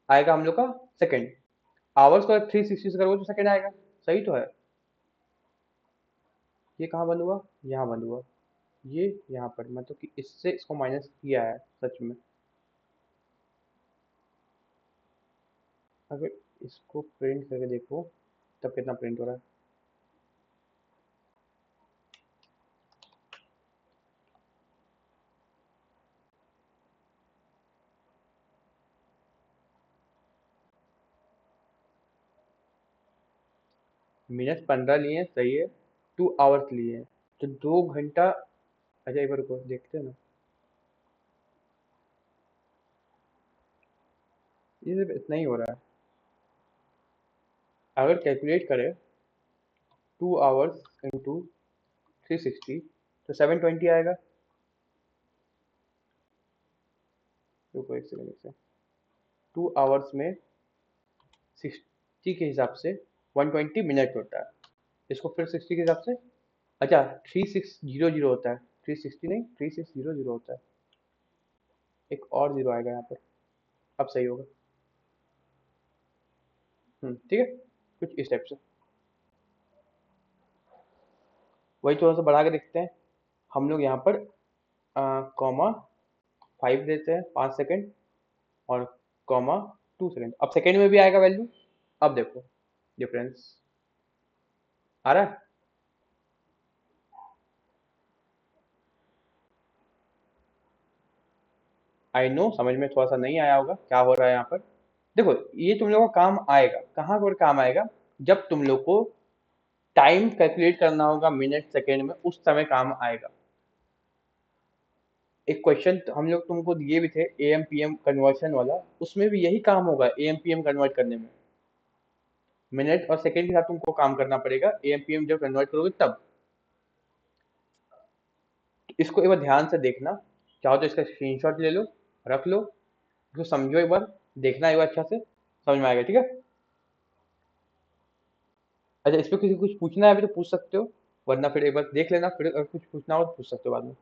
आएगा हम लोग का सेकेंड, आवर्स को अगर 360 से करोगे तो सेकेंड आएगा, सही तो है, ये कहाँ बंद हुआ, यहाँ बंद हुआ, ये यहाँ पर मतलब कि इससे इसको माइनस किया है सच में, अगर इसको प्रिंट करके देखो तब कितना प्रिंट हो रहा है, मिनट 15 लिए हैं सही है, 2 hours लिए हैं, तो 2 घंटा, अच्छा एक बार रुको देखते हैं ना, ये सिर्फ इतना ही हो रहा है, अगर कैलकुलेट करें 2 hours इंटू 360 तो 720 आएगा, रुको एक सेकंड से, 2 hours में 60 के हिसाब से 120 मिनट होता है, इसको फिर 60 के हिसाब से, अच्छा 3600 होता है, 360 नहीं 3600 होता है, एक और जीरो आएगा यहाँ पर, अब सही होगा, ठीक है, कुछ इस टाइप से, वही थोड़ा सा बढ़ा के देखते हैं, हम लोग यहाँ पर कॉमा 5 देते हैं 5 सेकेंड, और कॉमा 2 सेकेंड, अब सेकेंड में भी आएगा वैल्यू, अब देखो डिफरेंस आ रहा है, आई नो समझ में थोड़ा सा नहीं आया होगा क्या हो रहा है यहाँ पर, देखो ये तुम लोगों का काम आएगा, कहाँ पर काम आएगा, जब तुम लोग को टाइम कैलकुलेट करना होगा मिनट सेकेंड में, उस समय काम आएगा, एक क्वेश्चन हम लोग तुमको दिए भी थे एएम पीएम कन्वर्शन वाला, उसमें भी यही काम होगा एएम पीएम कन्वर्ट करने में, मिनट और सेकंड के साथ तुमको काम करना पड़ेगा, एएम पीएम जब कन्वर्ट करोगे तब, इसको एक बार ध्यान से देखना, चाहो तो इसका स्क्रीनशॉट ले लो, रख लो, इसको समझो एक बार, देखना एक बार अच्छा से, समझ में आएगा, ठीक है, अच्छा इस पे किसी को कुछ पूछना है अभी तो पूछ सकते हो, वरना फिर एक बार देख लेना, फिर अगर कुछ पूछना हो तो पूछ सकते हो बाद में।